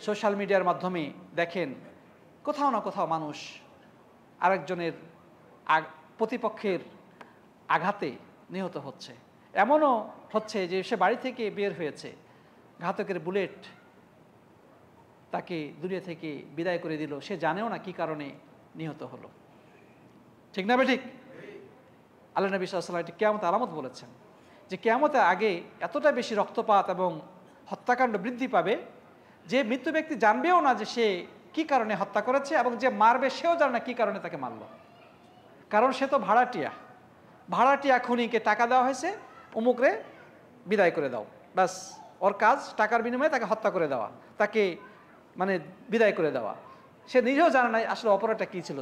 [SPEAKER 1] সোশ্যাল মিডিয়ার মাধ্যমে দেখেন কোথাও না কোথাও মানুষ আরেকজনের প্রতিপক্ষের আঘাতে নিহত হচ্ছে। এমনও হচ্ছে যে সে বাড়ি থেকে বের হয়েছে, ঘাতকের বুলেট তাকে দুনিয়া থেকে বিদায় করে দিল, সে জানেও না কি কারণে নিহত হলো। ঠিক না বেঠিক? আল্লাহ নবী সাল্লাল্লাহু আলাইহি ওয়াসাল্লাম এটি কিয়ামতের আলামত বলেছেন যে কিয়ামতের আগে এতটা বেশি রক্তপাত এবং হত্যাকাণ্ড বৃদ্ধি পাবে যে মৃত্যু ব্যক্তি জানবেও না যে সে কি কারণে হত্যা করেছে, এবং যে মারবে সেও জানে না কি কারণে তাকে মারল। কারণ সে তো ভাড়াটিয়া খুনিকে টাকা দেওয়া হয়েছে, অমুকরে বিদায় করে দাও, ব্যাস ওর কাজ টাকার বিনিময়ে তাকে হত্যা করে দেওয়া, তাকে মানে বিদায় করে দেওয়া। সে নিজেও জানে না আসলে অপরাধটা কী ছিল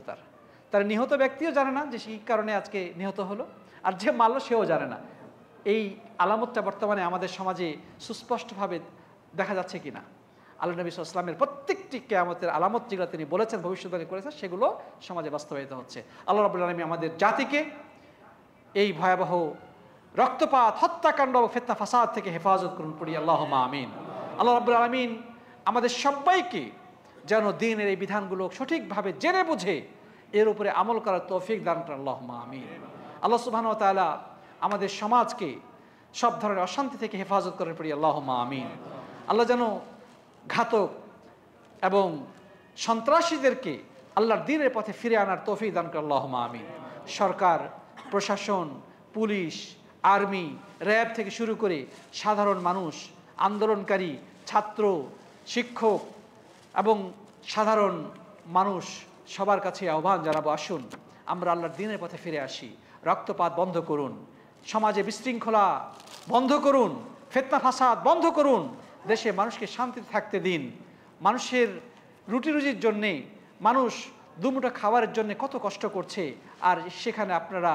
[SPEAKER 1] তার নিহত ব্যক্তিও জানে না যে সেই কারণে আজকে নিহত হলো, আর যে মারল সেও জানে না। এই আলামতটা বর্তমানে আমাদের সমাজে সুস্পষ্টভাবে দেখা যাচ্ছে কিনা? আল্লাহ নবী সাল্লাল্লাহু আলাইহি ওয়াসাল্লামের প্রত্যেকটি কিয়ামতের আলামত যেগুলো তিনি বলেছেন, ভবিষ্যৎবাণী করেছেন, সেগুলো সমাজে বাস্তবায়িত হচ্ছে। আল্লাহ রাব্বুল আলামিন আমাদের জাতিকে এই ভয়াবহ রক্তপাত, হত্যাকাণ্ড ও ফিতনা ফাসাদ থেকে হেফাজত করুন, পড়ি আল্লাহুম্মা আমিন। আল্লাহ রাব্বুল আলামিন আমাদের সবাইকে যেন দ্বীনের এই বিধানগুলো সঠিকভাবে জেনে বুঝে এর উপরে আমল করার তৌফিক দান করেন, আল্লাহুম্মা আমিন। আল্লাহ সুবহানাহু ওয়া তাআলা আমাদের সমাজকে সব ধরনের অশান্তি থেকে হেফাজত করেন, পড়ি আল্লাহুম্মা আমিন। আল্লাহ যেন ঘাতক এবং সন্ত্রাসীদেরকে আল্লাহর দ্বীনের পথে ফিরে আনার তৌফিক দান করেন, আল্লাহুম্মা আমিন। সরকার, প্রশাসন, পুলিশ, আর্মি, র্যাব থেকে শুরু করে সাধারণ মানুষ, আন্দোলনকারী, ছাত্র, শিক্ষক এবং সাধারণ মানুষ সবার কাছে আহ্বান জানাবো, আসুন আমরা আল্লাহর দ্বীনের পথে ফিরে আসি। রক্তপাত বন্ধ করুন, সমাজে বিশৃঙ্খলা বন্ধ করুন, ফিতনা ফাসাদ বন্ধ করুন, দেশে মানুষকে শান্তিতে থাকতে দিন। মানুষের রুটি রুজির জন্যে মানুষ দুমুঠো খাবারের জন্য কত কষ্ট করছে, আর সেখানে আপনারা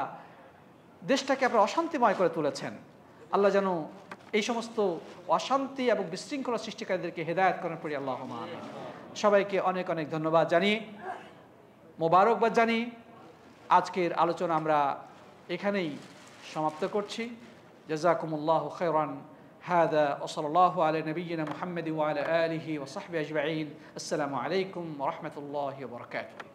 [SPEAKER 1] দেশটাকে আপনারা অশান্তিময় করে তুলেছেন। আল্লাহ যেন এই সমস্ত অশান্তি এবং বিশৃঙ্খলা সৃষ্টিকারীদেরকে হেদায়েত করেন পড়ি আল্লাহুম্মা আমিন। সবাইকে অনেক অনেক ধন্যবাদ জানিয়ে, মোবারকবাদ জানিয়ে আজকের আলোচনা আমরা এখানেই সমাপ্ত করছি। জাযাকুমুল্লাহু খায়রান। হাদা ওয়া সাল্লাল্লাহু আলা নবিয়্যিনা মুহাম্মাদিন ওয়া আলা আলিহি ওয়া সাহবিহি আজমাইন। আসসালামু আলাইকুম ওয়া রাহমাতুল্লাহি ওয়া বারাকাতুহু।